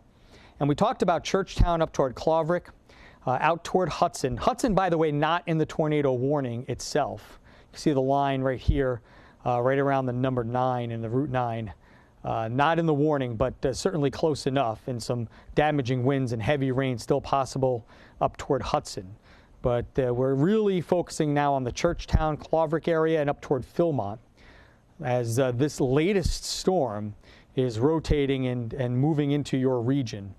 And we talked about Churchtown up toward Claverick, out toward Hudson. Hudson, by the way, not in the tornado warning itself. You see the line right here, right around the number 9 in the Route 9 Not in the warning, but certainly close enough, and some damaging winds and heavy rain still possible up toward Hudson. But we're really focusing now on the Churchtown, Claverick area and up toward Philmont, as this latest storm is rotating and moving into your region.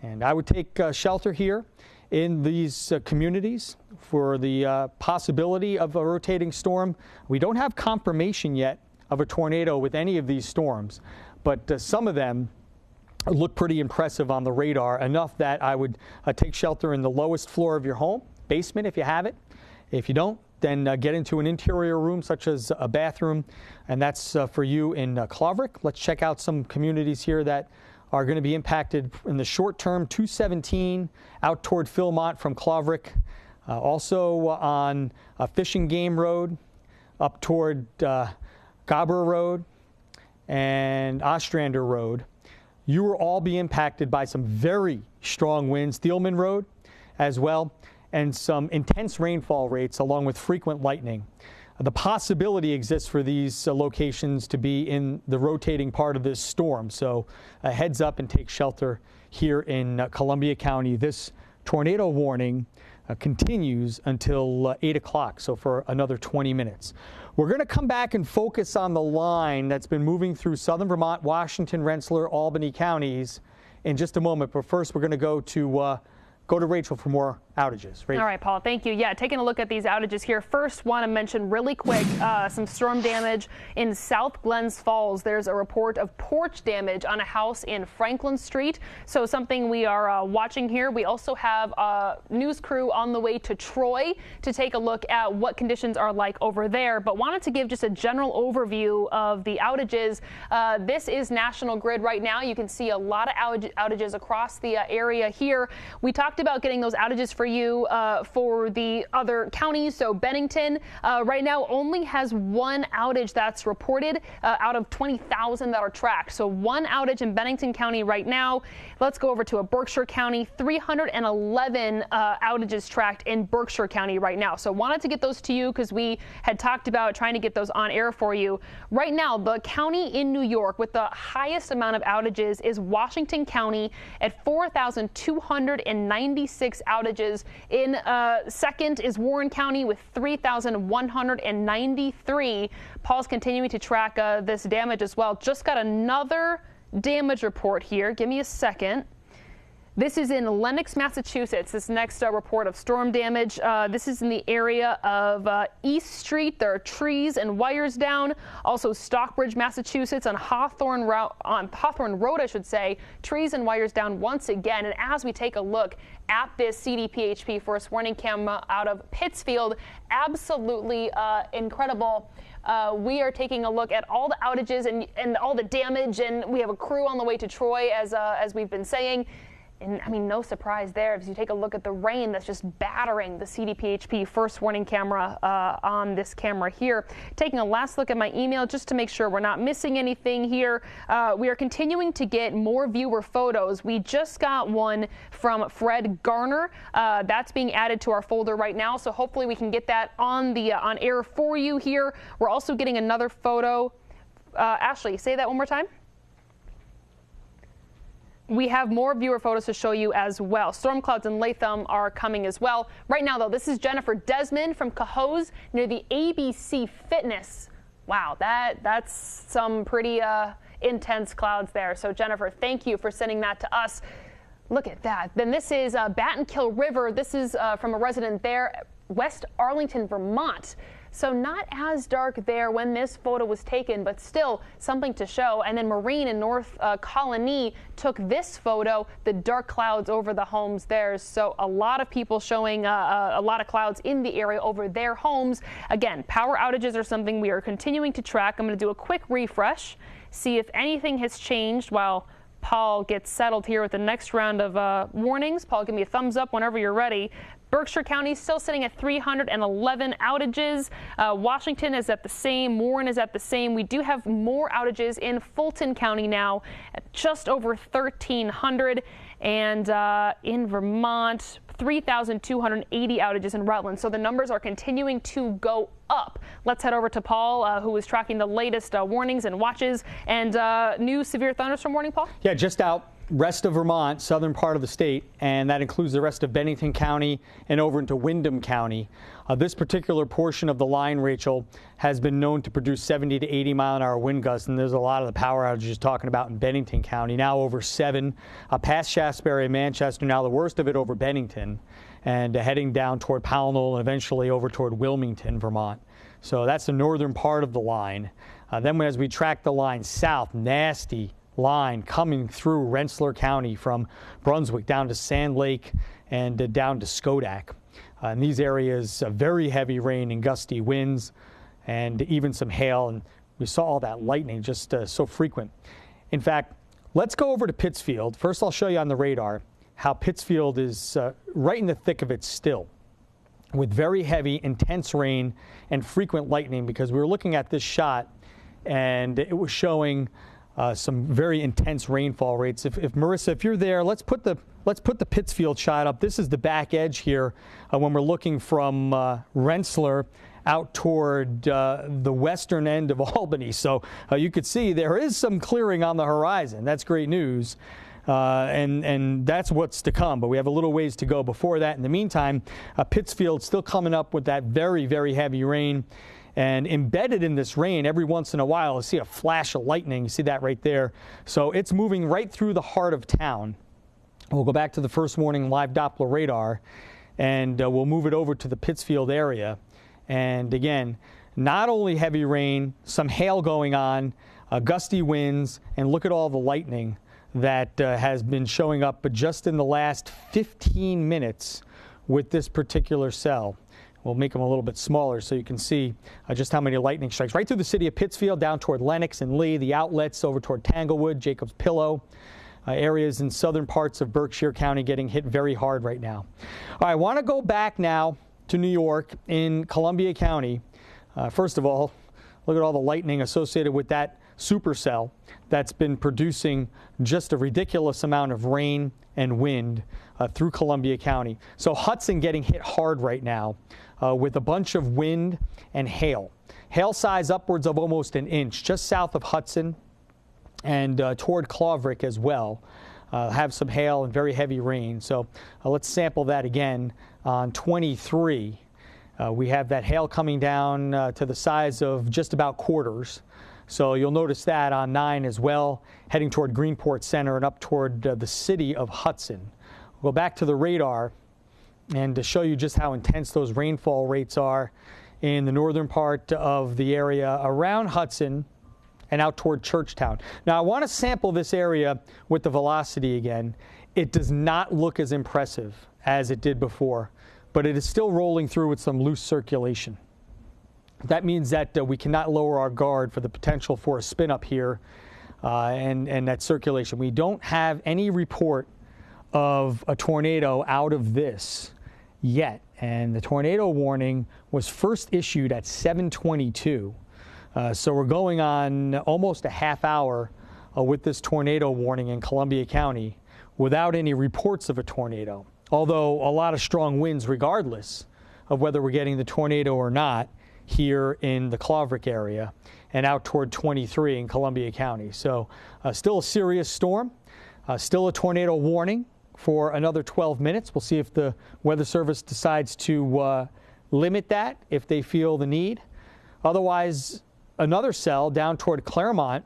And I would take shelter here in these communities for the possibility of a rotating storm. We don't have confirmation yet of a tornado with any of these storms, but some of them look pretty impressive on the radar, enough that I would take shelter in the lowest floor of your home, basement if you have it. If you don't, then get into an interior room such as a bathroom, and that's for you in Claverick. Let's check out some communities here that are going to be impacted in the short term. 217 out toward Philmont from Claverick, also on Fishing Game Road up toward Gobber Road and Ostrander Road. You will all be impacted by some very strong winds. Thielman Road as well, and some intense rainfall rates along with frequent lightning. The possibility exists for these locations to be in the rotating part of this storm. So heads up and take shelter here in Columbia County. This tornado warning continues until 8 o'clock, so for another 20 minutes. We're going to come back and focus on the line that's been moving through southern Vermont, Washington, Rensselaer, Albany counties in just a moment. But first, we're going to go to Rachel for more outages. Rachel. All right, Paul, thank you. Yeah, taking a look at these outages here. First, want to mention really quick some storm damage in South Glens Falls. There's a report of porch damage on a house in Franklin Street. So something we are watching here. We also have a news crew on the way to Troy to take a look at what conditions are like over there. But wanted to give just a general overview of the outages. This is National Grid right now. You can see a lot of outages across the area here. We talked about getting those outages for you for the other counties. So Bennington right now only has one outage that's reported out of 20,000 that are tracked. So one outage in Bennington County right now. Let's go over to a Berkshire County. 311 outages tracked in Berkshire County right now. So wanted to get those to you because we had talked about trying to get those on air for you. Right now, the county in New York with the highest amount of outages is Washington County at 4,296 outages. In second is Warren County with 3,193. Paul's continuing to track this damage as well. Just got another damage report here. Give me a second. This is in Lenox, Massachusetts. This next report of storm damage. This is in the area of East Street. There are trees and wires down. Also Stockbridge, Massachusetts on Hawthorne Road, I should say. Trees and wires down once again. And as we take a look at this CDPHP first warning camera out of Pittsfield, absolutely incredible. We are taking a look at all the outages and all the damage, and we have a crew on the way to Troy as we've been saying. And I mean, no surprise there as you take a look at the rain that's just battering the CDPHP first warning camera on this camera here. Taking a last look at my email just to make sure we're not missing anything here. We are continuing to get more viewer photos. We just got one from Fred Garner. That's being added to our folder right now. So hopefully we can get that on air for you here. We're also getting another photo. Ashley, say that one more time. We have more viewer photos to show you as well. Storm clouds in Latham are coming as well. Right now, though, this is Jennifer Desmond from Cohoes near the ABC Fitness. Wow, that's some pretty intense clouds there. So, Jennifer, thank you for sending that to us. Look at that. Then this is Battenkill River. This is from a resident there, West Arlington, Vermont. So not as dark there when this photo was taken, but still something to show. And then Marine in North Colony took this photo, the dark clouds over the homes there. So a lot of people showing a lot of clouds in the area over their homes. Again, power outages are something we are continuing to track. I'm going to do a quick refresh, see if anything has changed while Paul gets settled here with the next round of warnings. Paul, give me a thumbs up whenever you're ready. Berkshire County still sitting at 311 outages. Washington is at the same. Warren is at the same. We do have more outages in Fulton County now at just over 1,300. And in Vermont, 3,280 outages in Rutland. So the numbers are continuing to go up. Let's head over to Paul, who is tracking the latest warnings and watches and new severe thunderstorm warning. Paul? Yeah, just out rest of Vermont, southern part of the state, and that includes the rest of Bennington County and over into Windham County. This particular portion of the line, Rachel, has been known to produce 70 to 80 mile-an-hour wind gusts, and there's a lot of the power outages talking about in Bennington County. Now over 7, past Shaftesbury and Manchester, now the worst of it over Bennington, and heading down toward Pownell and eventually over toward Wilmington, Vermont. So that's the northern part of the line. Then as we track the line south, nasty line coming through Rensselaer County from Brunswick down to Sand Lake and down to Schodack. In these areas, very heavy rain and gusty winds and even some hail. And we saw all that lightning just so frequent. In fact, let's go over to Pittsfield. First, I'll show you on the radar how Pittsfield is right in the thick of it still, with very heavy, intense rain and frequent lightning, because we were looking at this shot and it was showing some very intense rainfall rates. If Marissa, if you're there, let's put the Pittsfield shot up. This is the back edge here when we're looking from Rensselaer out toward the western end of Albany. So you could see there is some clearing on the horizon. That's great news. And that's what's to come, but we have a little ways to go before that. In the meantime, Pittsfield's still coming up with that very, very heavy rain. And embedded in this rain, every once in a while, you see a flash of lightning. You see that right there. So it's moving right through the heart of town. We'll go back to the first morning live Doppler radar, and we'll move it over to the Pittsfield area. And again, not only heavy rain, some hail going on, gusty winds, and look at all the lightning that has been showing up just in the last 15 minutes with this particular cell. We'll make them a little bit smaller so you can see just how many lightning strikes. Right through the city of Pittsfield, down toward Lenox and Lee, the outlets over toward Tanglewood, Jacobs Pillow, areas in southern parts of Berkshire County getting hit very hard right now. All right, I want to go back now to New York in Columbia County. First of all, look at all the lightning associated with that supercell that's been producing just a ridiculous amount of rain and wind through Columbia County. So Hudson getting hit hard right now with a bunch of wind and hail. Hail size upwards of almost an inch just south of Hudson and toward Claverick as well. Have some hail and very heavy rain. So let's sample that again on 23. We have that hail coming down to the size of just about quarters. So you'll notice that on 9 as well, heading toward Greenport Center and up toward the city of Hudson. We'll go back to the radar and to show you just how intense those rainfall rates are in the northern part of the area around Hudson and out toward Churchtown. Now, I want to sample this area with the velocity again. It does not look as impressive as it did before, but it is still rolling through with some loose circulation. That means that we cannot lower our guard for the potential for a spin up here and that circulation. We don't have any report of a tornado out of this yet, and the tornado warning was first issued at 7:22. So we're going on almost a half hour with this tornado warning in Columbia County without any reports of a tornado, although a lot of strong winds regardless of whether we're getting the tornado or not here in the Claverick area and out toward 23 in Columbia County. So still a serious storm, still a tornado warning for another 12 minutes. We'll see if the Weather Service decides to limit that if they feel the need. Otherwise, another cell down toward Claremont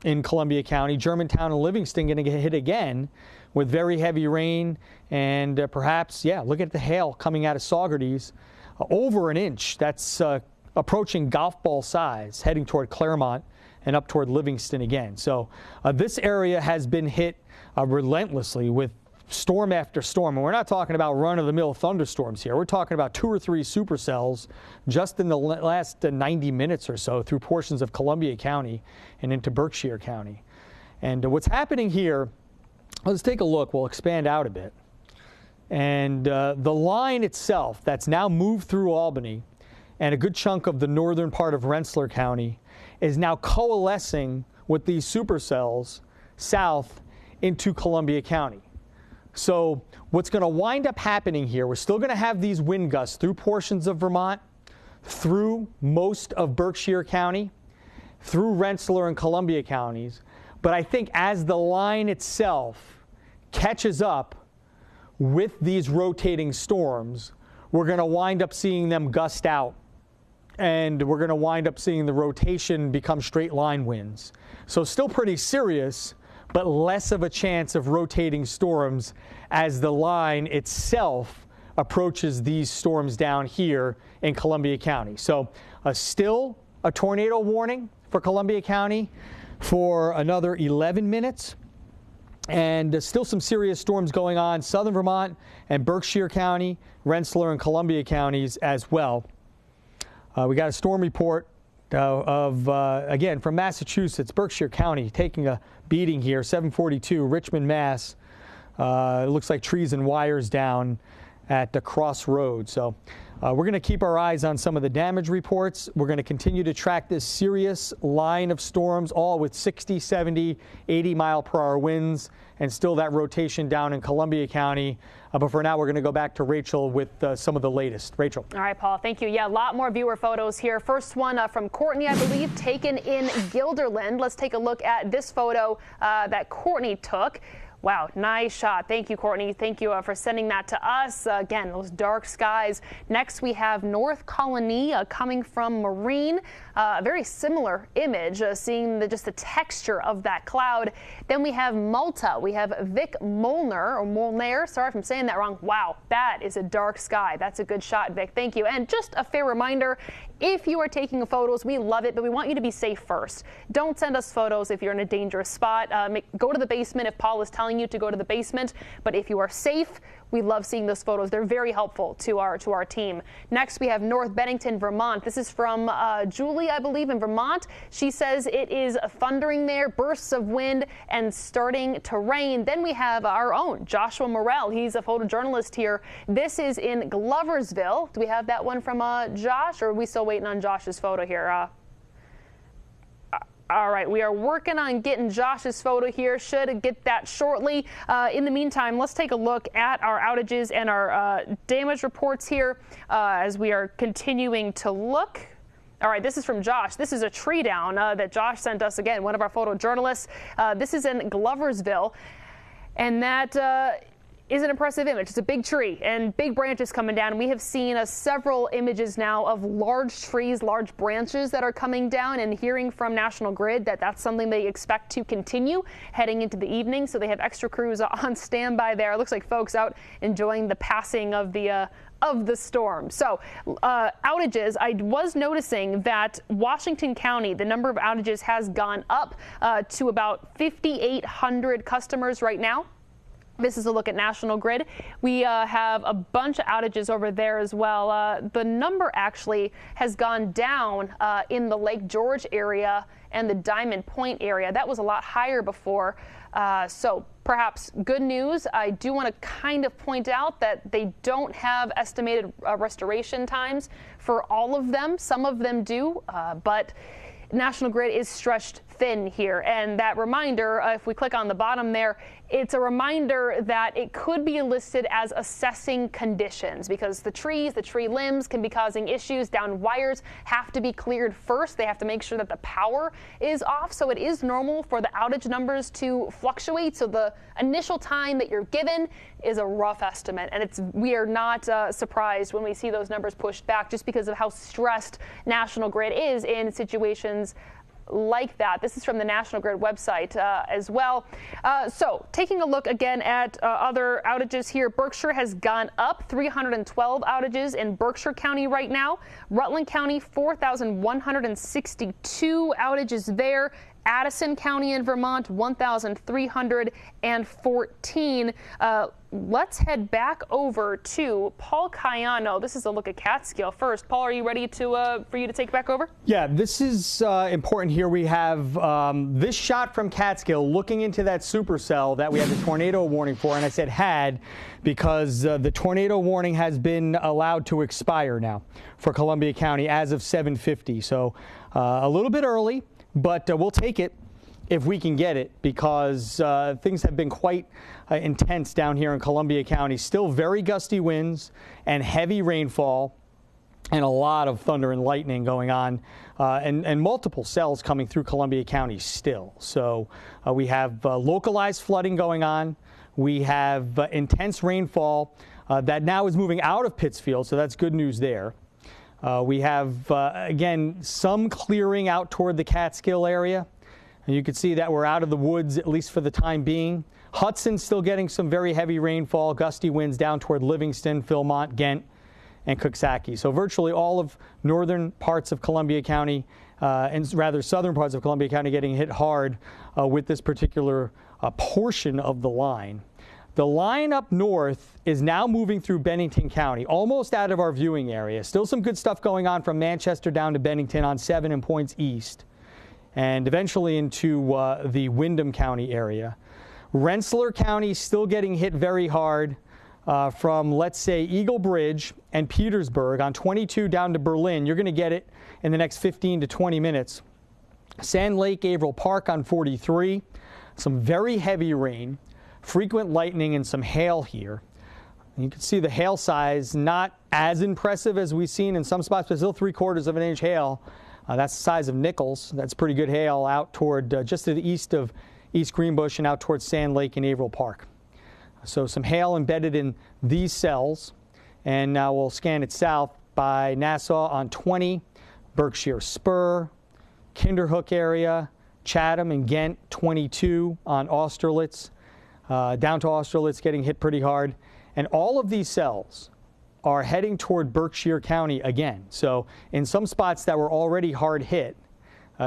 in Columbia County, Germantown and Livingston going to get hit again with very heavy rain and perhaps, look at the hail coming out of Saugerties. Over an inch. That's approaching golf ball size, heading toward Claremont and up toward Livingston again. So this area has been hit relentlessly with storm after storm. And we're not talking about run-of-the-mill thunderstorms here. We're talking about 2 or 3 supercells just in the last 90 minutes or so through portions of Columbia County and into Berkshire County. And what's happening here, let's take a look. We'll expand out a bit. And the line itself that's now moved through Albany and a good chunk of the northern part of Rensselaer County is now coalescing with these supercells south into Columbia County. So what's going to wind up happening here, we're still going to have these wind gusts through portions of Vermont, through most of Berkshire County, through Rensselaer and Columbia counties. But I think as the line itself catches up with these rotating storms, we're going to wind up seeing them gust out. And we're going to wind up seeing the rotation become straight line winds. So still pretty serious, but less of a chance of rotating storms as the line itself approaches these storms down here in Columbia County. So still a tornado warning for Columbia County for another 11 minutes. And still some serious storms going on, southern Vermont and Berkshire County, Rensselaer and Columbia counties as well. We got a storm report again, from Massachusetts, Berkshire County, taking a beating here, 742, Richmond, Mass. It looks like trees and wires down at the crossroads. So we're going to keep our eyes on some of the damage reports. We're going to continue to track this serious line of storms, all with 60, 70, 80 mile per hour winds, and still that rotation down in Columbia County. But for now, we're going to go back to Rachel with some of the latest. Rachel. All right, Paul, thank you. Yeah, a lot more viewer photos here. First one from Courtney, I believe, taken in Guilderland. Let's take a look at this photo that Courtney took. Wow, nice shot. Thank you, Courtney. Thank you for sending that to us. Again, those dark skies. Next, we have North Colony coming from Marine. A very similar image, seeing just the texture of that cloud. Then we have Malta. We have Vic Molnar, or Molnar. Sorry if I'm saying that wrong. Wow, that is a dark sky. That's a good shot, Vic. Thank you. And just a fair reminder, if you are taking photos, we love it, but we want you to be safe first. Don't send us photos if you're in a dangerous spot. Go to the basement if Paul is telling you to go to the basement. But if you are safe, we love seeing those photos. They're very helpful to our team. Next, we have North Bennington, Vermont. This is from Julie, I believe, in Vermont. She says it is thundering there, bursts of wind, and starting to rain. Then we have our own Joshua Morrell. He's a photojournalist here. This is in Gloversville. Do we have that one from Josh, or are we still waiting on Josh's photo here? All right, we are working on getting Josh's photo here. Should get that shortly. In the meantime, let's take a look at our outages and our damage reports here as we are continuing to look. All right, this is from Josh. This is a tree down that Josh sent us, again, one of our photojournalists. This is in Gloversville, and that is an impressive image. It's a big tree and big branches coming down. We have seen several images now of large trees, large branches that are coming down, and hearing from National Grid that that's something they expect to continue heading into the evening. So they have extra crews on standby there. It looks like folks out enjoying the passing of the storm. So outages, I was noticing that Washington County, the number of outages has gone up to about 5,800 customers right now. This is a look at National Grid. We have a bunch of outages over there as well. The number actually has gone down in the Lake George area and the Diamond Point area. That was a lot higher before. So perhaps good news. I do want to kind of point out that they don't have estimated restoration times for all of them. Some of them do, but National Grid is stretched thin here. And that reminder, if we click on the bottom there, it's a reminder that it could be listed as assessing conditions, because the trees, the tree limbs can be causing issues. Down wires have to be cleared first. They have to make sure that the power is off. So it is normal for the outage numbers to fluctuate. So the initial time that you're given is a rough estimate. And we are not surprised when we see those numbers pushed back, just because of how stressed National Grid is in situations like that. This is from the National Grid website as well. So taking a look again at other outages here, Berkshire has gone up 312 outages in Berkshire County right now. Rutland County, 4,162 outages there. Addison County in Vermont, 1,314. Let's head back over to Paul Cayano. This is a look at Catskill first. Paul, are you ready for you to take it back over? Yeah, this is important here. We have this shot from Catskill looking into that supercell that we had the tornado warning for, and I said had because the tornado warning has been allowed to expire now for Columbia County as of 7:50. So a little bit early, but we'll take it. if we can get it, because things have been quite intense down here in Columbia County. Still very gusty winds and heavy rainfall and a lot of thunder and lightning going on, and multiple cells coming through Columbia County still. So we have localized flooding going on. We have intense rainfall that now is moving out of Pittsfield, so that's good news there. We have, again, some clearing out toward the Catskill area. And you can see that we're out of the woods, at least for the time being. Hudson's still getting some very heavy rainfall, gusty winds down toward Livingston, Philmont, Ghent, and Coxsackie. So virtually all of northern parts of Columbia County, and rather southern parts of Columbia County, getting hit hard with this particular portion of the line. The line up north is now moving through Bennington County, almost out of our viewing area. Still some good stuff going on from Manchester down to Bennington on 7 and points east, and eventually into the Windham County area. Rensselaer County still getting hit very hard from, let's say, Eagle Bridge and Petersburg on 22 down to Berlin. You're going to get it in the next 15 to 20 minutes. Sand Lake, Averill Park on 43. Some very heavy rain, frequent lightning, and some hail here. You can see the hail size not as impressive as we've seen in some spots, but still 3/4 of an inch hail. That's the size of Nichols. That's pretty good hail out toward just to the east of East Greenbush and out towards Sand Lake and Averill Park. So some hail embedded in these cells. And now we'll scan it south by Nassau on 20, Berkshire Spur, Kinderhook area, Chatham and Ghent 22 on Austerlitz, down to Austerlitz getting hit pretty hard. And all of these cells are heading toward Berkshire County again. So in some spots that were already hard hit,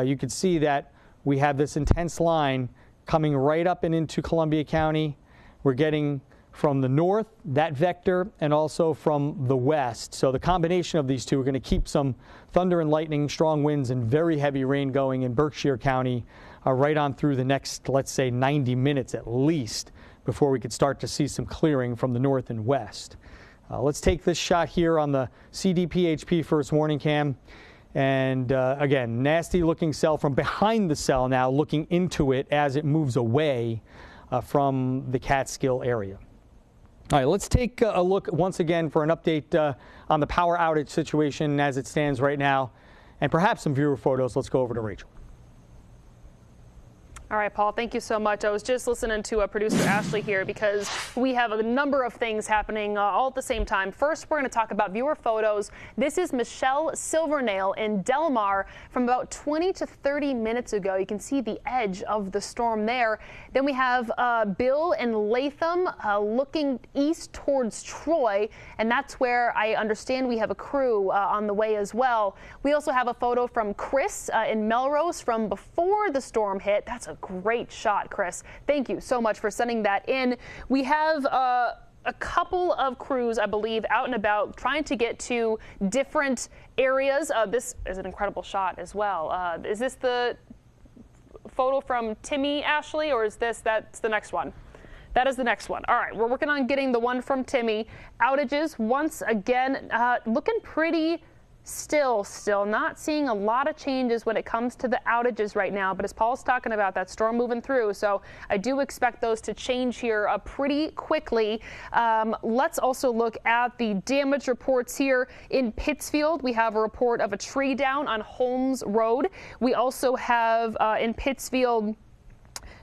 you can see that we have this intense line coming right up and into Columbia County. We're getting from the north, that vector, and also from the west. So the combination of these two are going to keep some thunder and lightning, strong winds, and very heavy rain going in Berkshire County right on through the next, let's say, 90 minutes at least before we could start to see some clearing from the north and west. Let's take this shot here on the CDPHP first warning cam. And again, nasty looking cell from behind the cell now, looking into it as it moves away from the Catskill area. All right, let's take a look once again for an update on the power outage situation as it stands right now, and perhaps some viewer photos. Let's go over to Rachel. All right, Paul, thank you so much. I was just listening to producer Ashley here because we have a number of things happening all at the same time. First, we're going to talk about viewer photos. This is Michelle Silvernail in Delmar from about 20 to 30 minutes ago. You can see the edge of the storm there. Then we have Bill and Latham looking east towards Troy, and that's where I understand we have a crew on the way as well. We also have a photo from Chris in Melrose from before the storm hit. That's a great shot, Chris. Thank you so much for sending that in. We have a couple of crews, I believe, out and about trying to get to different areas. This is an incredible shot as well. Is this the photo from Timmy, Ashley, or is that's the next one? That is the next one. All right, we're working on getting the one from Timmy. Outages, once again, looking pretty still not seeing a lot of changes when it comes to the outages right now, but as Paul's talking about, that storm moving through, so I do expect those to change here pretty quickly. Let's also look at the damage reports here in Pittsfield. We have a report of a tree down on Holmes Road. We also have in Pittsfield,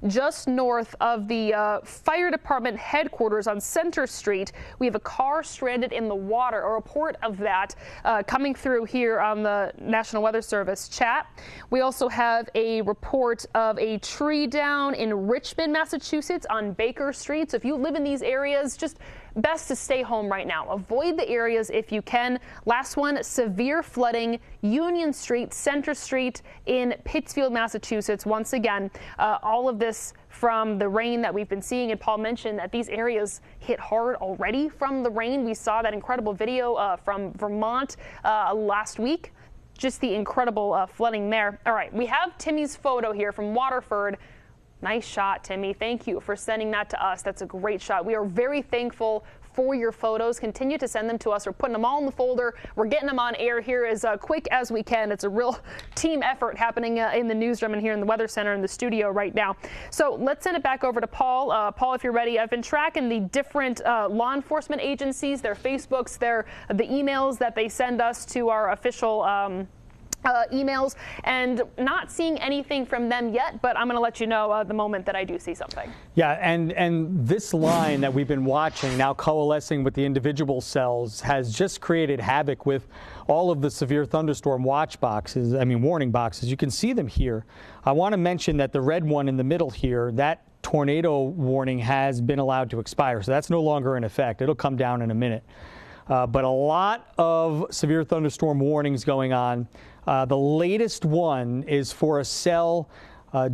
just north of the fire department headquarters on Center Street, we have a car stranded in the water. A report of that coming through here on the National Weather Service chat. We also have a report of a tree down in Richmond, Massachusetts on Baker Street. So if you live in these areas, just best to stay home right now. Avoid the areas if you can. Last one, severe flooding, Union Street, Center Street in Pittsfield, Massachusetts. Once again, all of this from the rain that we've been seeing, and Paul mentioned that these areas hit hard already from the rain. We saw that incredible video from Vermont last week. Just the incredible flooding there. All right, we have Timmy's photo here from Waterford. Nice shot, Timmy. Thank you for sending that to us. That's a great shot. We are very thankful for your photos. Continue to send them to us. We're putting them all in the folder. We're getting them on air here as quick as we can. It's a real team effort happening in the newsroom and here in the Weather Center in the studio right now. So let's send it back over to Paul. Paul, if you're ready, I've been tracking the different law enforcement agencies, their Facebooks, the emails that they send us to our official emails, and not seeing anything from them yet, but I'm going to let you know the moment that I do see something. Yeah, and this line that we've been watching, now coalescing with the individual cells, has just created havoc with all of the severe thunderstorm watch boxes, warning boxes. You can see them here. I want to mention that the red one in the middle here, that tornado warning has been allowed to expire, so that's no longer in effect. It'll come down in a minute. But a lot of severe thunderstorm warnings going on. The latest one is for a cell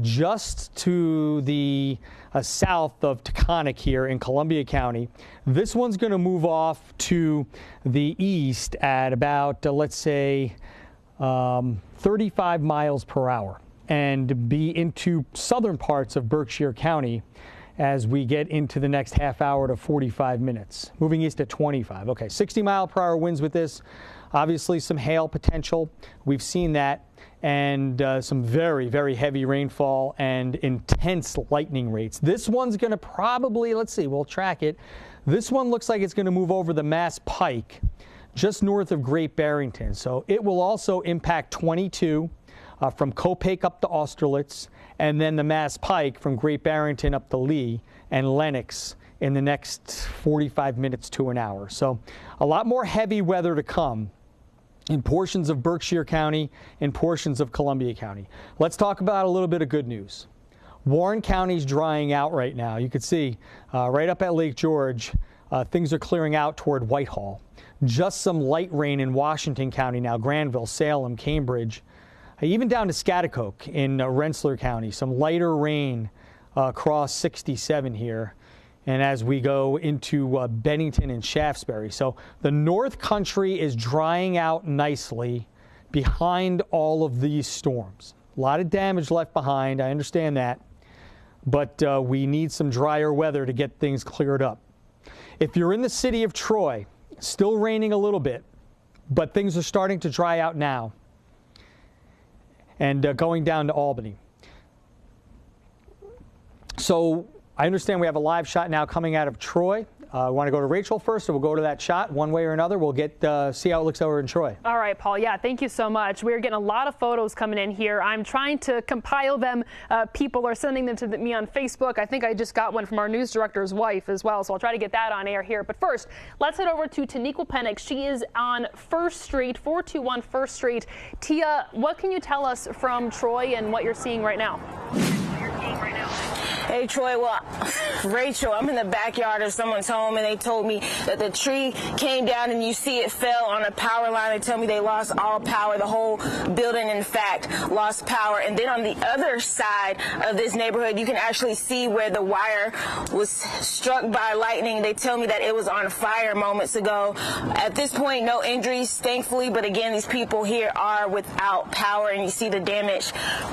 just to the south of Taconic here in Columbia County. This one's going to move off to the east at about, let's say, 35 miles per hour and be into southern parts of Berkshire County as we get into the next half hour to 45 minutes. Moving east at 25. Okay, 60-mile-per-hour winds with this. Obviously, some hail potential. We've seen that. And some very, very heavy rainfall and intense lightning rates. This one's going to probably, let's see, we'll track it. This one looks like it's going to move over the Mass Pike, just north of Great Barrington. So it will also impact 22 from Copake up to Austerlitz, and then the Mass Pike from Great Barrington up to Lee and Lenox in the next 45 minutes to an hour. So a lot more heavy weather to come in portions of Berkshire County and portions of Columbia County. Let's talk about a little bit of good news. Warren County's drying out right now. You can see right up at Lake George, things are clearing out toward Whitehall. Just some light rain in Washington County now, Granville, Salem, Cambridge, even down to Scotticoke in Rensselaer County. Some lighter rain across 67 here. And as we go into Bennington and Shaftesbury. So the North Country is drying out nicely behind all of these storms. A lot of damage left behind, I understand that. But we need some drier weather to get things cleared up. If you're in the city of Troy, still raining a little bit, but things are starting to dry out now. And going down to Albany. So I understand we have a live shot now coming out of Troy. Want to go to Rachel first, or we'll go to that shot one way or another? We'll get see how it looks over in Troy. All right, Paul. Yeah, thank you so much. We're getting a lot of photos coming in here. I'm trying to compile them. People are sending them to me on Facebook. I think I just got one from our news director's wife as well, so I'll try to get that on air here. But first, let's head over to Taniqua Penix. She is on 1st Street, 421 1st Street. Tia, what can you tell us from Troy and what you're seeing right now? Hey, Troy, well, Rachel, I'm in the backyard of someone's home, and they told me that the tree came down and you see it fell on a power line. They tell me they lost all power. The whole building, in fact, lost power. And then on the other side of this neighborhood, you can actually see where the wire was struck by lightning. They tell me that it was on fire moments ago. At this point, no injuries, thankfully, but again, these people here are without power, and you see the damage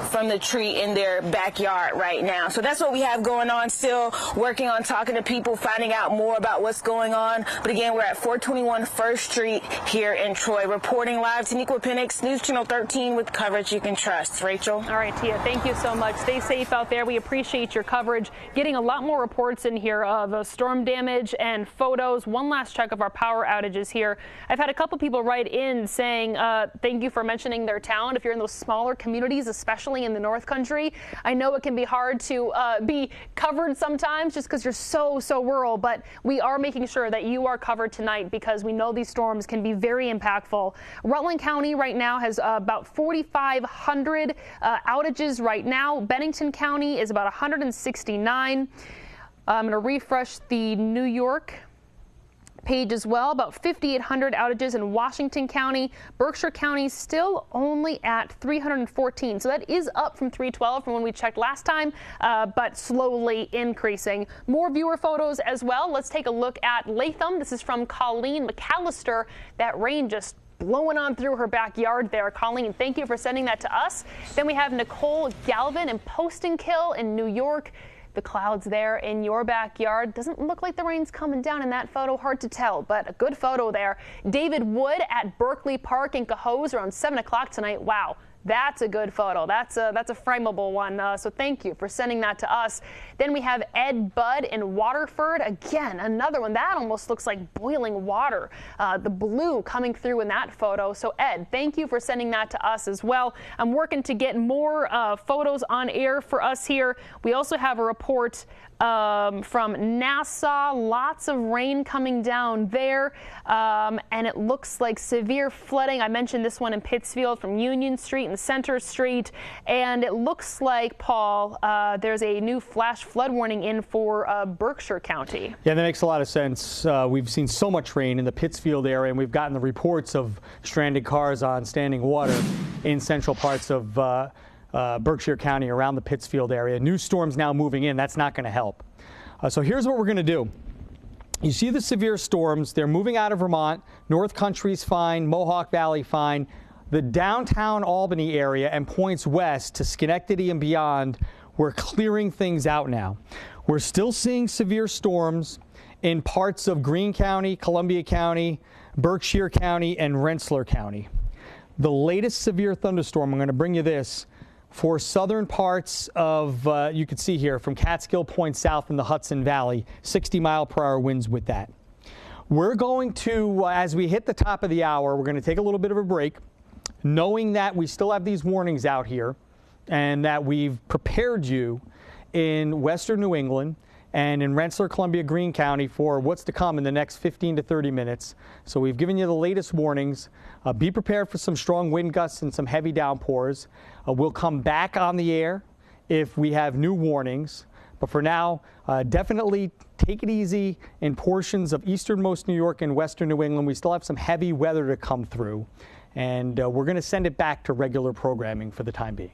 from the tree in their backyard right now. So that's what we have going on, still working on talking to people, finding out more about what's going on. But again, we're at 421 1st Street here in Troy. Reporting live, Taniqua Penix, News Channel 13 with coverage you can trust. Rachel? All right, Tia, thank you so much. Stay safe out there. We appreciate your coverage. Getting a lot more reports in here of storm damage and photos. One last check of our power outages here. I've had a couple people write in saying thank you for mentioning their town. If you're in those smaller communities, especially in the North Country, I know it can be hard to be covered sometimes just because you're so rural, but we are making sure that you are covered tonight because we know these storms can be very impactful. Rutland County right now has about 4,500 outages right now. Bennington County is about 169. I'm going to refresh the New York page as well, about 5,800 outages in Washington County. Berkshire County still only at 314. So that is up from 312 from when we checked last time, but slowly increasing. More viewer photos as well. Let's take a look at Latham. This is from Colleen McAllister. That rain just blowing on through her backyard there. Colleen, thank you for sending that to us. Then we have Nicole Galvin in Poston Kill in New York. the clouds there in your backyard. Doesn't look like the rain's coming down in that photo. Hard to tell, but a good photo there. David Wood at Berkeley Park in Cohoes around 7 o'clock tonight. Wow. That's a good photo. That's a frameable one. So thank you for sending that to us. Then we have Ed Budd in Waterford. Again, another one. That almost looks like boiling water. The blue coming through in that photo. So Ed, thank you for sending that to us as well. I'm working to get more photos on air for us here. We also have a report from Nassau. Lots of rain coming down there. And it looks like severe flooding. I mentioned this one in Pittsfield from Union Street and Center Street. And it looks like, Paul, there's a new flash flood warning in for Berkshire County. Yeah, that makes a lot of sense. We've seen so much rain in the Pittsfield area, and we've gotten the reports of stranded cars on standing water in central parts of Berkshire County around the Pittsfield area. New storms now moving in. That's not going to help. So here's what we're going to do. You see the severe storms. They're moving out of Vermont. North Country's fine. Mohawk Valley fine. The downtown Albany area and points west to Schenectady and beyond, we're clearing things out now. We're still seeing severe storms in parts of Greene County, Columbia County, Berkshire County, and Rensselaer County. The latest severe thunderstorm, I'm going to bring you this, for southern parts of, you can see here, from Catskill Point south in the Hudson Valley, 60-mile-per-hour winds with that. We're going to, as we hit the top of the hour, we're going to take a little bit of a break, knowing that we still have these warnings out here and that we've prepared you in western New England and in Rensselaer, Columbia, Greene County for what's to come in the next 15 to 30 minutes. So we've given you the latest warnings. Be prepared for some strong wind gusts and some heavy downpours. We'll come back on the air if we have new warnings. But for now, definitely take it easy in portions of easternmost New York and western New England. We still have some heavy weather to come through. And we're going to send it back to regular programming for the time being.